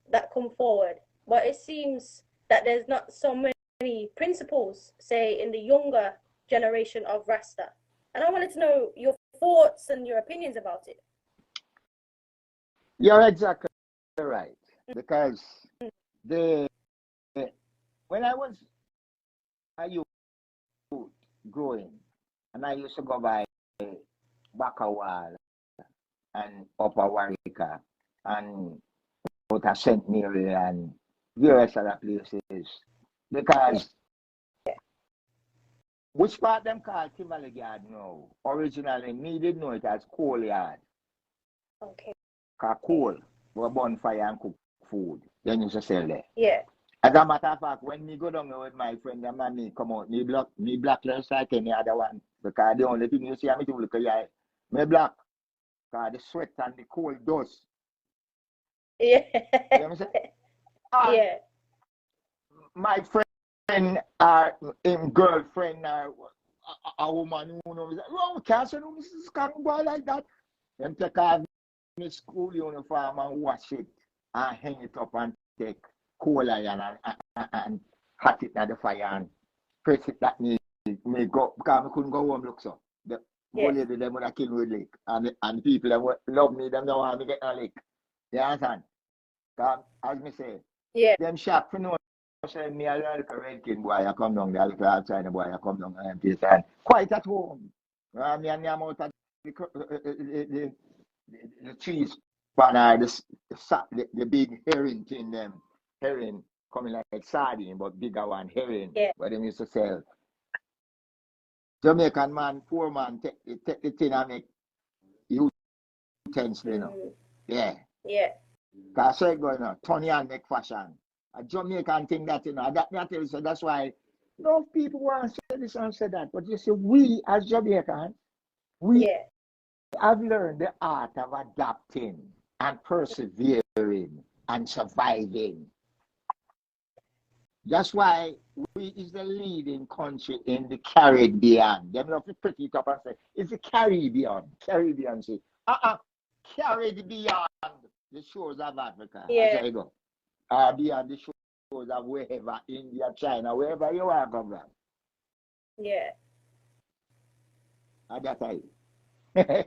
that come forward, but it seems that there's not so many principles, say, in the younger generation of Rasta. And I wanted to know your thoughts and your opinions about it. You're exactly right. Because when I was a youth growing, and I used to go by Bakawal and Upper Warwick and out St. Mary and various other places, because which part them call Timberley Yard now? Originally, me didn't know it as coal yard. Okay. Because coal, we burn fire and cook food. Then you should sell there. As a matter of fact, when me go down there with my friend and me come out, me black less like any other one. Because the only thing you see me to look at me black. Because the sweat and the cold dust. You know what I'm saying? My friend or him girlfriend or a woman who knows that, oh, can't say no, Mrs. Can't go like that. Them take off my school uniform and wash it and hang it up and take coal iron and hot it at the fire and press it that me go, because I couldn't go home look so. The whole lady them would have killed with lick. And people that would love me, them don't want me get a lick. You understand? Because as me say, them shop for no say me a little red kid boy, I come down there, a little outside boy, I come down and place and quite at home. Me and I'm out at the cheese pan the big herring thing them. Herring coming like sardine, but bigger one herring. What them used to sell. Jamaican man, poor man, take the thing and make utensil, you know. Yeah. Yeah. Because so it going on, Tony and make fashion. A Jamaican thing that, you know, that is, so that's why no people want to say this and say that. But you see, we as Jamaicans, we have learned the art of adapting and persevering and surviving. That's why we is the leading country in the Caribbean. Them love to pretty it up and say, it's the Caribbean. Caribbean say, Caribbean, the shores of Africa. Yeah. That's how you go. Beyond the shores of wherever, India, China, wherever you are from. Yeah. And that's how you. I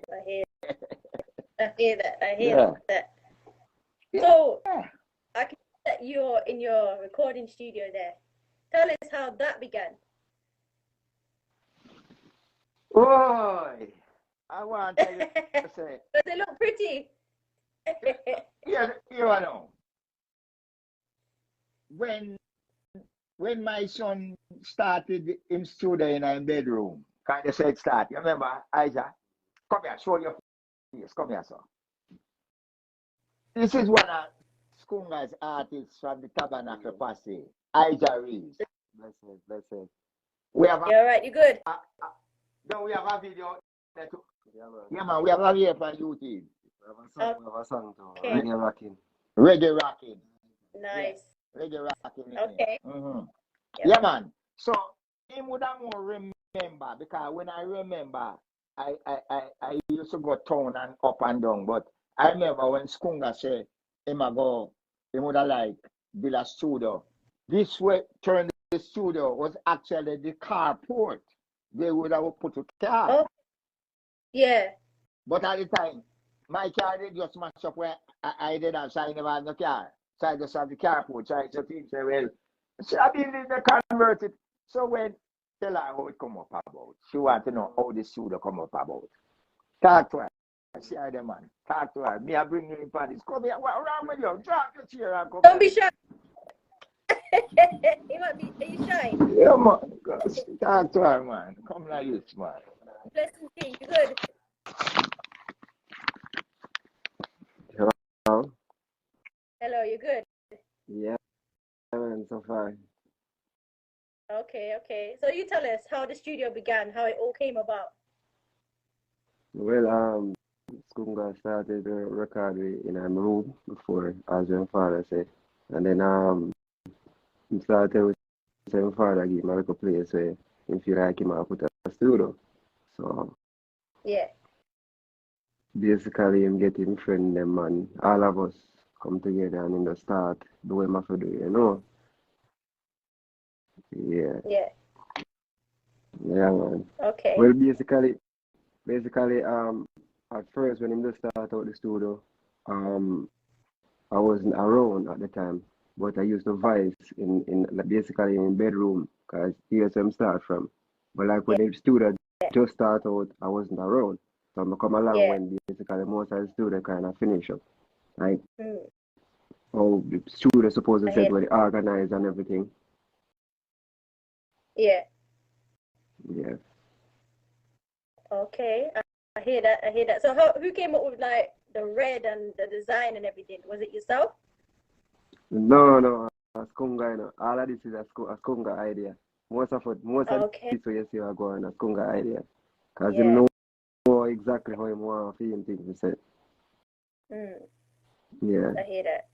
hear that. So I can see that you're in your recording studio there. Tell us how that began. Boy, I want to say. But they look pretty. Yeah, you know. When my son started in studio in our bedroom, kind of said start. You remember, Isaac? Come here, show your face. Come here, sir. This is one of Skunga's artists from the Tabernacle Posse, Ija Reeves. Blessed. We have You're right, you good? No, we have a video. Yeah, man, we have a video on YouTube. We have a song too. Okay. Reggae rocking. Nice. Yeah, reggae rocking. Okay. Yeah, man. So, him would have more remember, because when I remember, I used to go town and up and down, but I remember when Skunga said, he would have like build a studio. This way, turn the studio was actually the carport. They would have put a car. Oh, yeah. But at the time, my car did just match up where I did have, so I never had no car. So I just have the carport. So I just think, well, so I been in the converted. So when tell her how it come up about, she want to know how the studio come up about. Talk to her. See her, the man. Talk to her. Me, I bring you in Paris. Come here. What wrong with you? Drop your chair and come. Don't be shy. You might be. Are you shy? Yeah, man. Talk to her, man. Come like this, man. Blessings, King. You good? Hello? Hello, you good? Yeah, man, so far. Okay. So you tell us how the studio began, how it all came about. Well, Skunga started the record in a room before, as your father said. And then he started with his father give him a little place where if you like him, I'll put a studio. So Yeah. basically him get him friend them and all of us come together and in the start do what we have to do, you know. Yeah. Yeah. Yeah, man. Okay. Well, basically, at first when him just start out the studio, I wasn't around at the time, but I used to voice in basically in bedroom, because here's where I start from. But like when the studio just start out, I wasn't around, so I come along when basically most of the studio kind of finish up, like how the studio supposed to set where they organize and everything. Yeah. Yeah. Okay. I hear that. So who came up with like the red and the design and everything? Was it yourself? No, a Skunga, you know. All of this is a Skunga idea. Most of this what you see are going a Skunga idea. Because him know exactly how him want to feel things to say. Yeah. I hear that.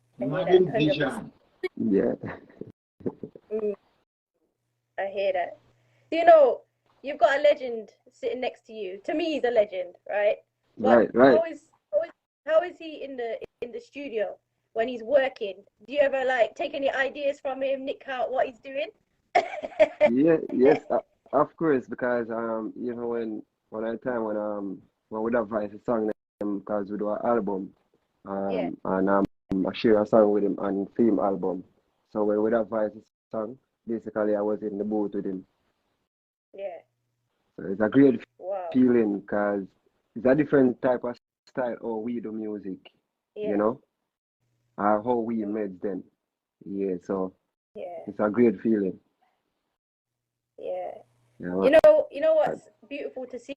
Vision. Yeah. I hear that. You know, you've got a legend sitting next to you. To me, he's a legend, right? But right. How is he in the studio when he's working? Do you ever like take any ideas from him, nick out what he's doing? Yes, of course, because you know when we advise a song because we do an album, and I share a song with him on theme album. So when we advise a song, basically I was in the booth with him. Yeah. So it's a great feeling because it's a different type of style how we do music, you know, how we made them. Yeah, so it's a great feeling. Yeah. Yeah. You know what? beautiful to see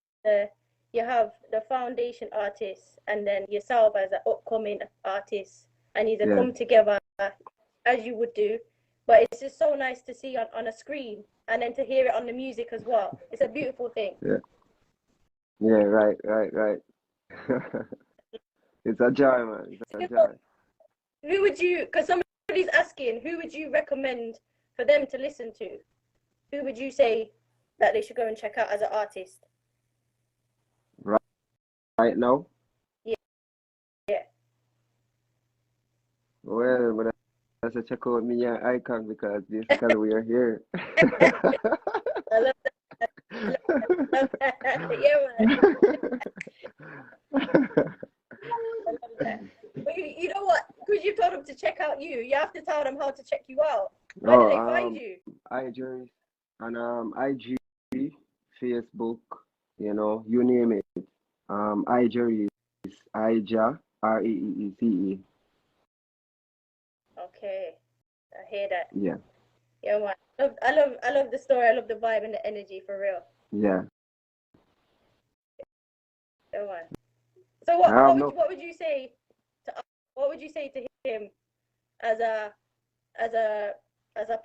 you have the foundation artist and then yourself as an upcoming artist, and you come together as you would do. But it's just so nice to see on a screen and then to hear it on the music as well. It's a beautiful thing. Yeah, right. It's a joy, man. It's a joy. Who would you, because somebody's asking, who would you recommend for them to listen to? Who would you say that they should go and check out as an artist? Right now? Yeah. Well, but I have to check out me and IKong because basically we are here. I love that. Yeah, man. I love that. But you know what? Because you told them to check out you have to tell them how to check you out. Where do they find you? iJuries and IG, Facebook, you name it. iJuries, Ija, REECE. Okay, I hear that. Yeah. Yeah, man. I love the story. I love the vibe and the energy, for real. Yeah. Yeah, man. So what would you say to him as a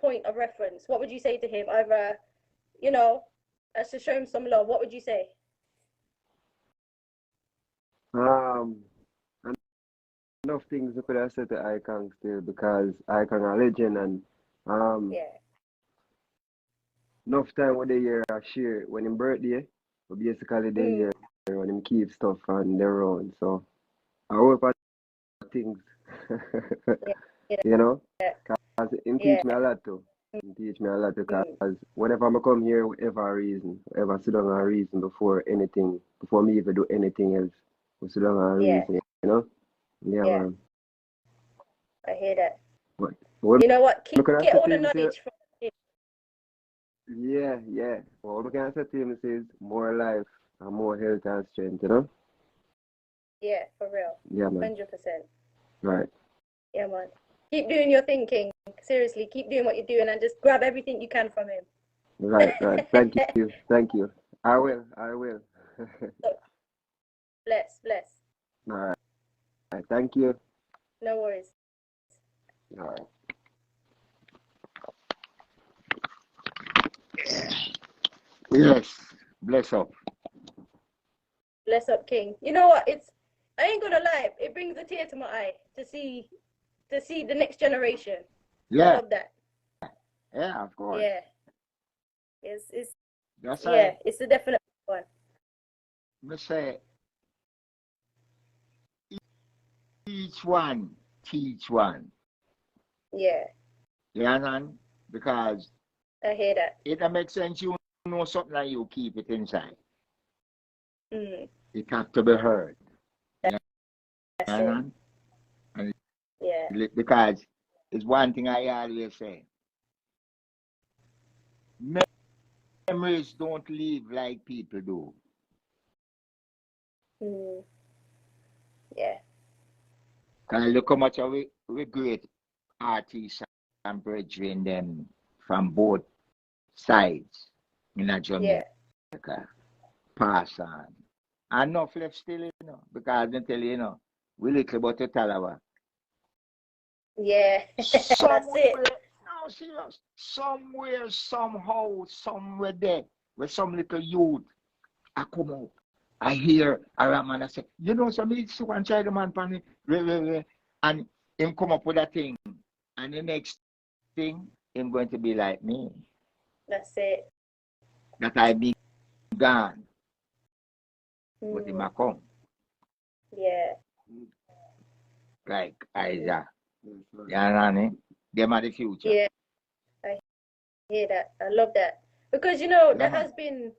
point of reference? What would you say to him? Either, as to show him some love. What would you say? Enough things we could have said to IKong still because IKong a legend and enough time with the year I share when him birthday, but basically the year when him keep stuff on their own. So I hope I things because him teach me a lot too. Him teach me a lot because whenever I come here with ever reason, ever sit down a reason before me even do anything else, we sit down a reason, Yeah, man. I hear that. But you know what? Get all the knowledge from him. Yeah. Well, we can say to him is more life and more health and strength, Yeah, for real. Yeah, man. 100%. Right. Yeah, man. Keep doing your thing, King. Seriously, keep doing what you're doing and just grab everything you can from him. Right. Thank you. I will. Bless. All right. Thank you. No worries. All right. Yes. Bless up. Bless up, King. You know what? I ain't gonna lie, it brings a tear to my eye to see the next generation. Yeah. I love that. Yeah, of course. Yeah. It's That's it's a definite one. Me say each one teach one. Yeah. You understand? Because I hear that. it makes sense you know something and you keep it inside. It has to be heard. That's it. And Yeah. because it's one thing I always say. Memories don't live like people do. Yeah. Because look how much of we great artists and brethren them from both sides in a Jamaica. Pass on. And enough left still, because I tell you, we little but to Talawa. Yeah. That's it. No, serious. Somewhere, somehow, somewhere there, where some little youth, I come out. I hear a man, I say, some it's one child man, and him come up with a thing. And the next thing, him going to be like me. That's it. That I be gone. But him a come. Yeah. Like Isaac. You know, them are the future. Yeah. I hear that. I love that. Because, there has been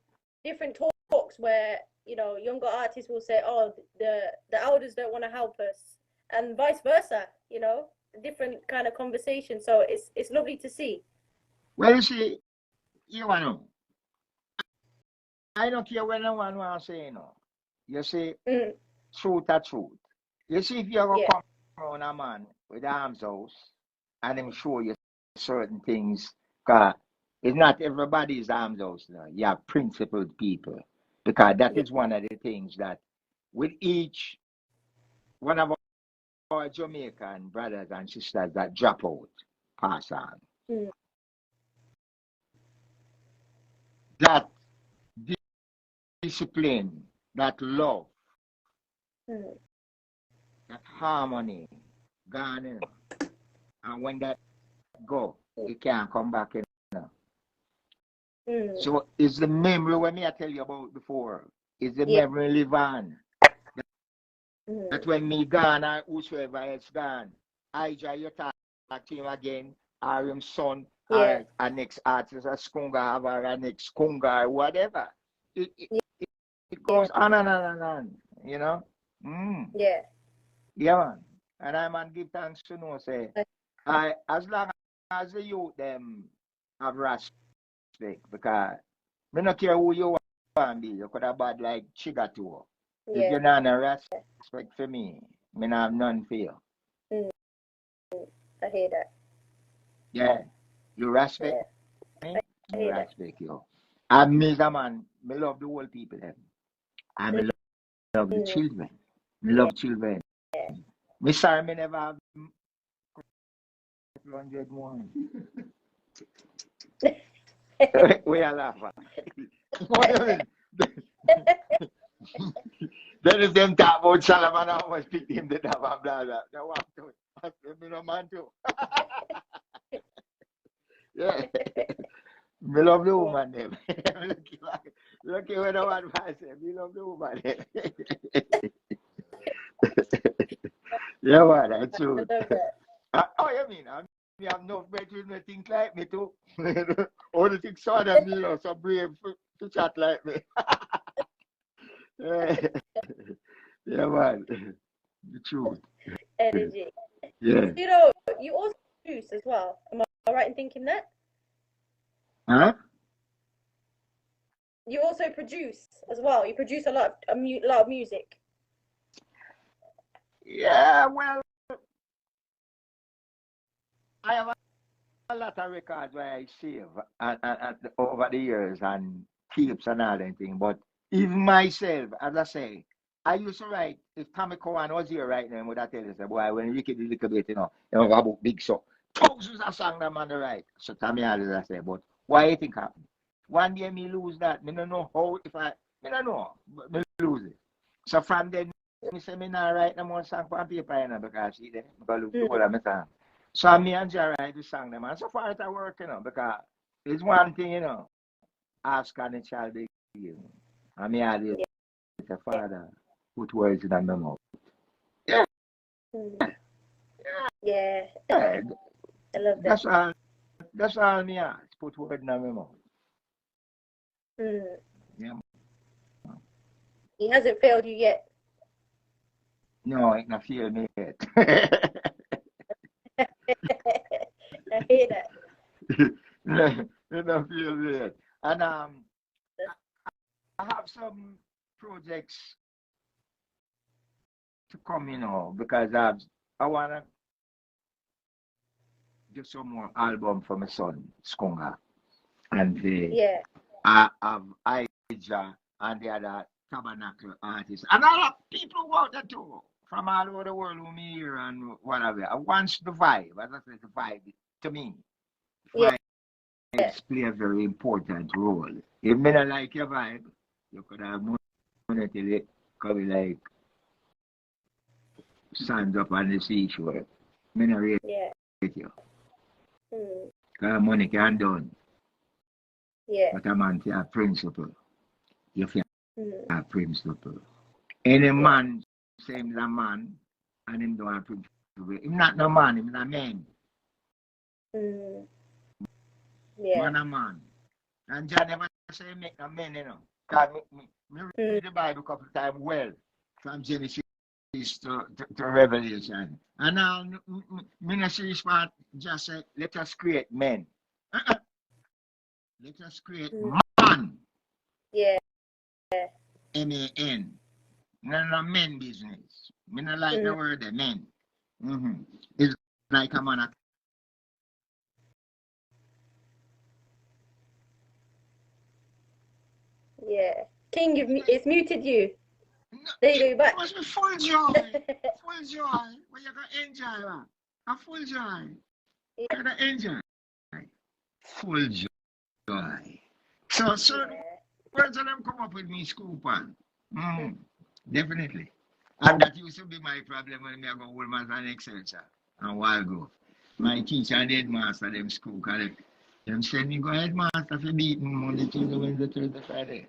different talks where, younger artists will say, oh, the elders don't want to help us. And vice versa, different kind of conversation. So it's lovely to see. Well, you see, I don't care what no one wants to say, You see, truth are truth. You see, if you ever come around a man with arms house and him show you certain things, because it's not everybody's arms house now. You have principled people. because that is one of the things that with each one of our Jamaican brothers and sisters that drop out, pass on. That discipline, that love, that harmony, gone, you know. And when that go, it can't come back, you know. So it's the memory when I tell you about before, is the memory live on. That when me gone or whosoever else gone, I try you talk to him again, or him son, or a next artist, a skunga, or a next kunga, or whatever. It goes on and on and on, you know? Yeah, man. And I man give thanks to know, say, as long as the youth them have respect, because me not care who you want to be, you could have bad like Chiga too. If you're not a respect for me, me not have none for you. I hear that. Yeah. You respect me, I respect you. And me as a man, me love the whole people them. And me love the children. Me love children. Me sorry me never have 100 more. We are laughing. What do you mean? Then if them talk about Solomon, I always pick him the dab and blah blah. They want to. Ask me no man too. Yeah. Me love the woman them. Lucky when the one man say, me love the woman them. Yeah, man, that's true. Oh, you mean? Me have no better to think like me too. All the things saw them, you know, so brave to chat like me. Yeah, man. The truth. Energy. Yeah. You know, you also produce as well. Am I right in thinking that? Huh? You also produce as well. You produce a lot of music. Yeah, well, I have a lot of records where I save and over the years and tapes and all that thing. But even myself, as I say, I used to write, if Tommy Cowan was here right now, would I tell you, say, boy, when you get a little bit, you know about big so thousands of songs them on the right. So Tommy always I say, but why you think happened? One day me lose that. Me don't know how me don't know, but me lose it. So from then me say me not write no more song for paper, you know, because see them, because look the whole of my song. So me and Jerry write the song them, and so far it's work, you know, because it's one thing, you know, ask and it shall be given. And me always say, Father, put words in my mouth. Yeah. Yeah. Yeah. I love that. That's all me ask, put words in my mouth. Yeah. He hasn't failed you yet. No, it not feel me yet. I hear that. It not feel me yet. And I have some projects to come, you know, because I wanna do some more album for my son, Skunga. And I have Ija and the other tabernacle artists. And a lot of people out there too, from all over the world who me here and whatever. I want the vibe, as I said, the vibe to me. Vibes play a very important role. If me not like your vibe, you could have money till it come like sands up on the seashore. Me not rate you. Because money can done. But a man to have principle. You have principle. Any man say him a man and him don't have principle. Him not no man, him a man. Man a man. And John never say make no men, you know. Because me read the Bible a couple of times well. From Genesis to Revelation. And now me not see this part just say, let us create men. Let us create man. Yeah. M-A-N. No men business. Me not like the word men. It's like a man. Yeah. King, it's muted you. There you go, you're back. It must be full joy. Full joy. When you can enjoy that. A full joy. You can enjoy. Full joy. So words of them come up with me scoop on. Definitely. And that used to be my problem when I go hold my an excelsior and while go. My teacher and headmaster them school cause them send me go headmaster for beating Monday, Tuesday, Wednesday, Thursday, Friday.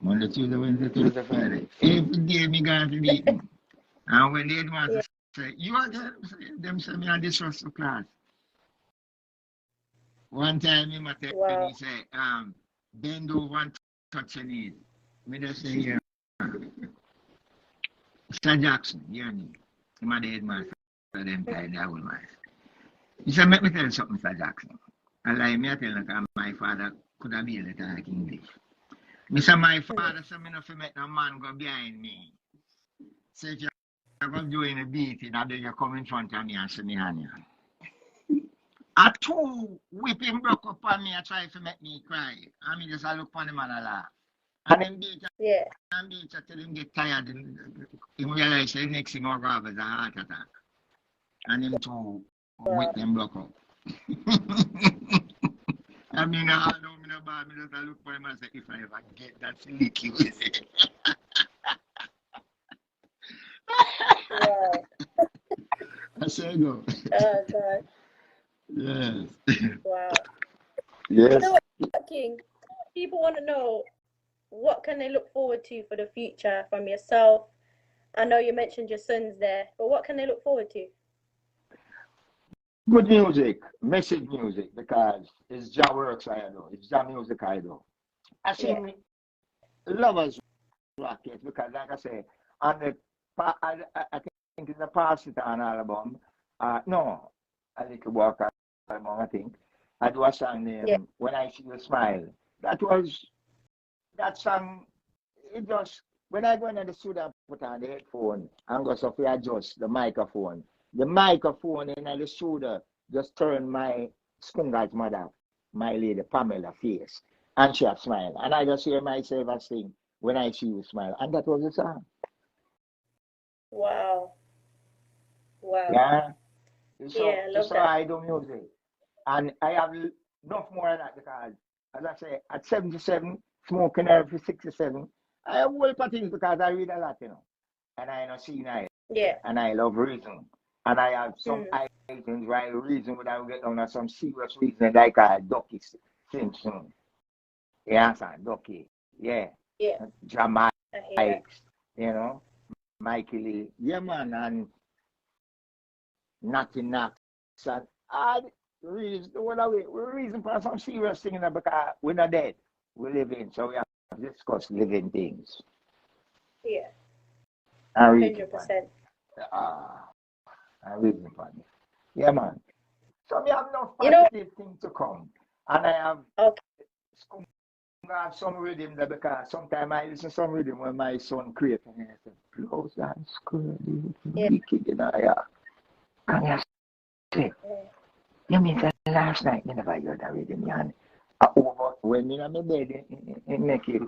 Monday, Tuesday, Wednesday, Thursday, Friday. Every day me going to beating. And when the headmaster say, you again, them say me a disrespectful class. One time him tell me say, bend over and touch your knees. Me just say, yeah. Mr. Jackson, hear me. Him a the headmaster of them time, that old man. He said, let me tell you something, Mr. Jackson. And like me, I tell you, my father could have been able to talk English. Me say, my father said, me not to make no man go behind me. So if you're going to do any beating, I do you come in front of me and say me hand you. A two whipping broke up on me and try to make me cry. And me just look on him and I laugh. And then beat and beat till him get tired. He realize the next thing I'll have is a heart attack. And him too whip them broke up. I mean, I know me no bad. Me just look for him and say, if I ever get that slicky with it. I say go. Oh God. Yes. Wow. Yes. You know what, King? People want to know what can they look forward to for the future from yourself. I know you mentioned your sons there, but what can they look forward to? Good music, message music, because it's Jah works I do. It's Jah music I do. I sing lovers rock it because, like I say, on the I think in the past it an album. No, a little walk album. I think I do a song named "When I See You Smile." That song. It just when I go into the studio, I put on the headphone and go so to adjust the microphone. The microphone in the studio just turn my Skunga's mother, my lady Pamela face, and she a smile. And I just hear myself and sing "When I See You Smile," and that was the song. Wow. Yeah. So, I love so that. I do music, and I have enough more than that because, as I say, at 77, smoking her for 67, I have whole lot of things because I read a lot, and I know see now, and I love reason, and I have some items where I reason without get down to some serious reason like Ducky Simpson, Ducky, Jamaica, Mikey Lee, man, and Natty Knox, and reason for some serious things because we're not dead, we're living, so we have to discuss living things. Yeah. 100%. I reason for it. Yeah, man. So we have no positive thing to come, and I have some rhythm there because sometimes I listen to some rhythm when my son creates and I say, close and screw wicked, Can you say? You mean that last night you never heard that rhythm, and over when me in my bed in naked.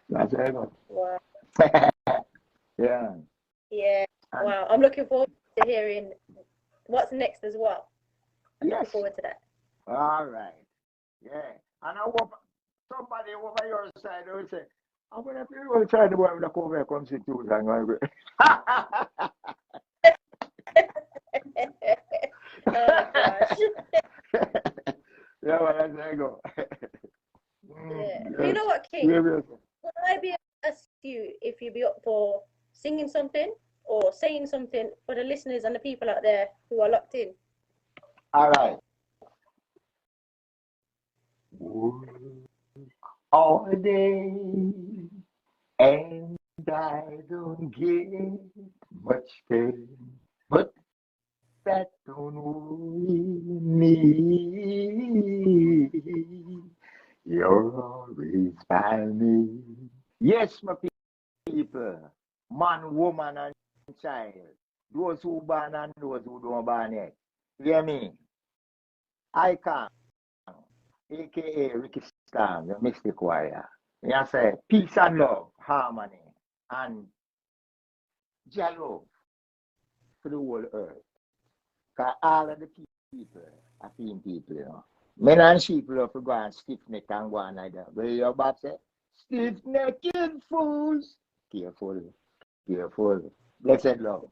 That's how I go. Wow. Yeah. Wow. I'm looking forward to hearing what's next as well. I'm looking forward to that. All right. Yeah. And I hope somebody over your side will say, I'm going to try the one that come here, come sit too long. Oh gosh. Yeah, well, that's how I go. You know what, King? Would I be able to ask you if you'd be up for singing something or saying something for the listeners and the people out there who are locked in? All right. All day, and I don't get much pay, but that don't worry me. You're always by me. Yes, my people, man, woman, and child, those who born and those who don't born yet. Hear me? IKong, aka Ricky Stam, the Mystic Warrior. Yeah, say peace and love, harmony, and jah love for the whole earth. Because all of the people are seeing people, you know. Men and sheep love to go and stiff neck and go on like that. But your Bob say, stiff necked fools. Careful, careful. Blessed love.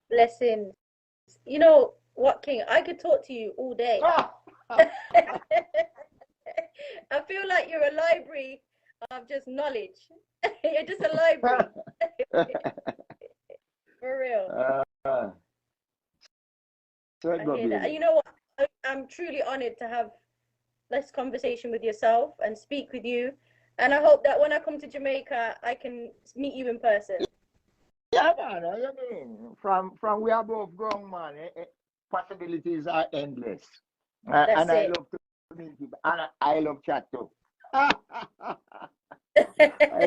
Blessings. You know what, King? I could talk to you all day. I feel like you're a library of just knowledge. You're just a library. For real. So I hear that. And you know what? I'm truly honored to have this conversation with yourself and speak with you. And I hope that when I come to Jamaica, I can meet you in person. Yeah, man. I mean, from we are both grown, man. Possibilities are endless. And I love to meet people. And I love chat too. I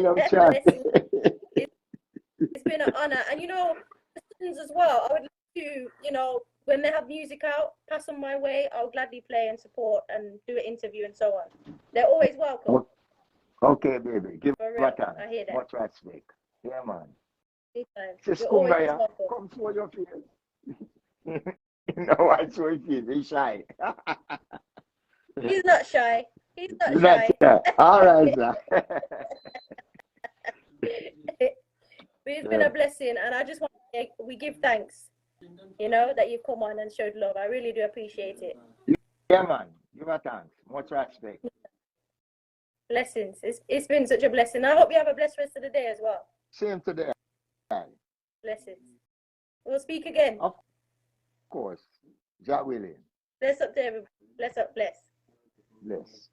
love chat. It's been an honor. And you know, as well, I would love to, you know, when they have music out, pass on my way. I'll gladly play and support and do an interview and so on. They're always welcome. Okay, baby. Give me a time. I hear that. Much respect. Yeah, man. You're always welcome. Come show your face. No, I show your face. He's shy. He's not shy. He's not shy. All right, sir. But it's been a blessing, and I just want to say we give thanks, you know, that you've come on and showed love. I really do appreciate it. Yeah, man. Give a thanks. Much respect. Blessings. It's been such a blessing. I hope you have a blessed rest of the day as well. Same today. Blessings. We'll speak again. Of course. Jah willing. Bless up to everybody. Bless up, bless. Bless.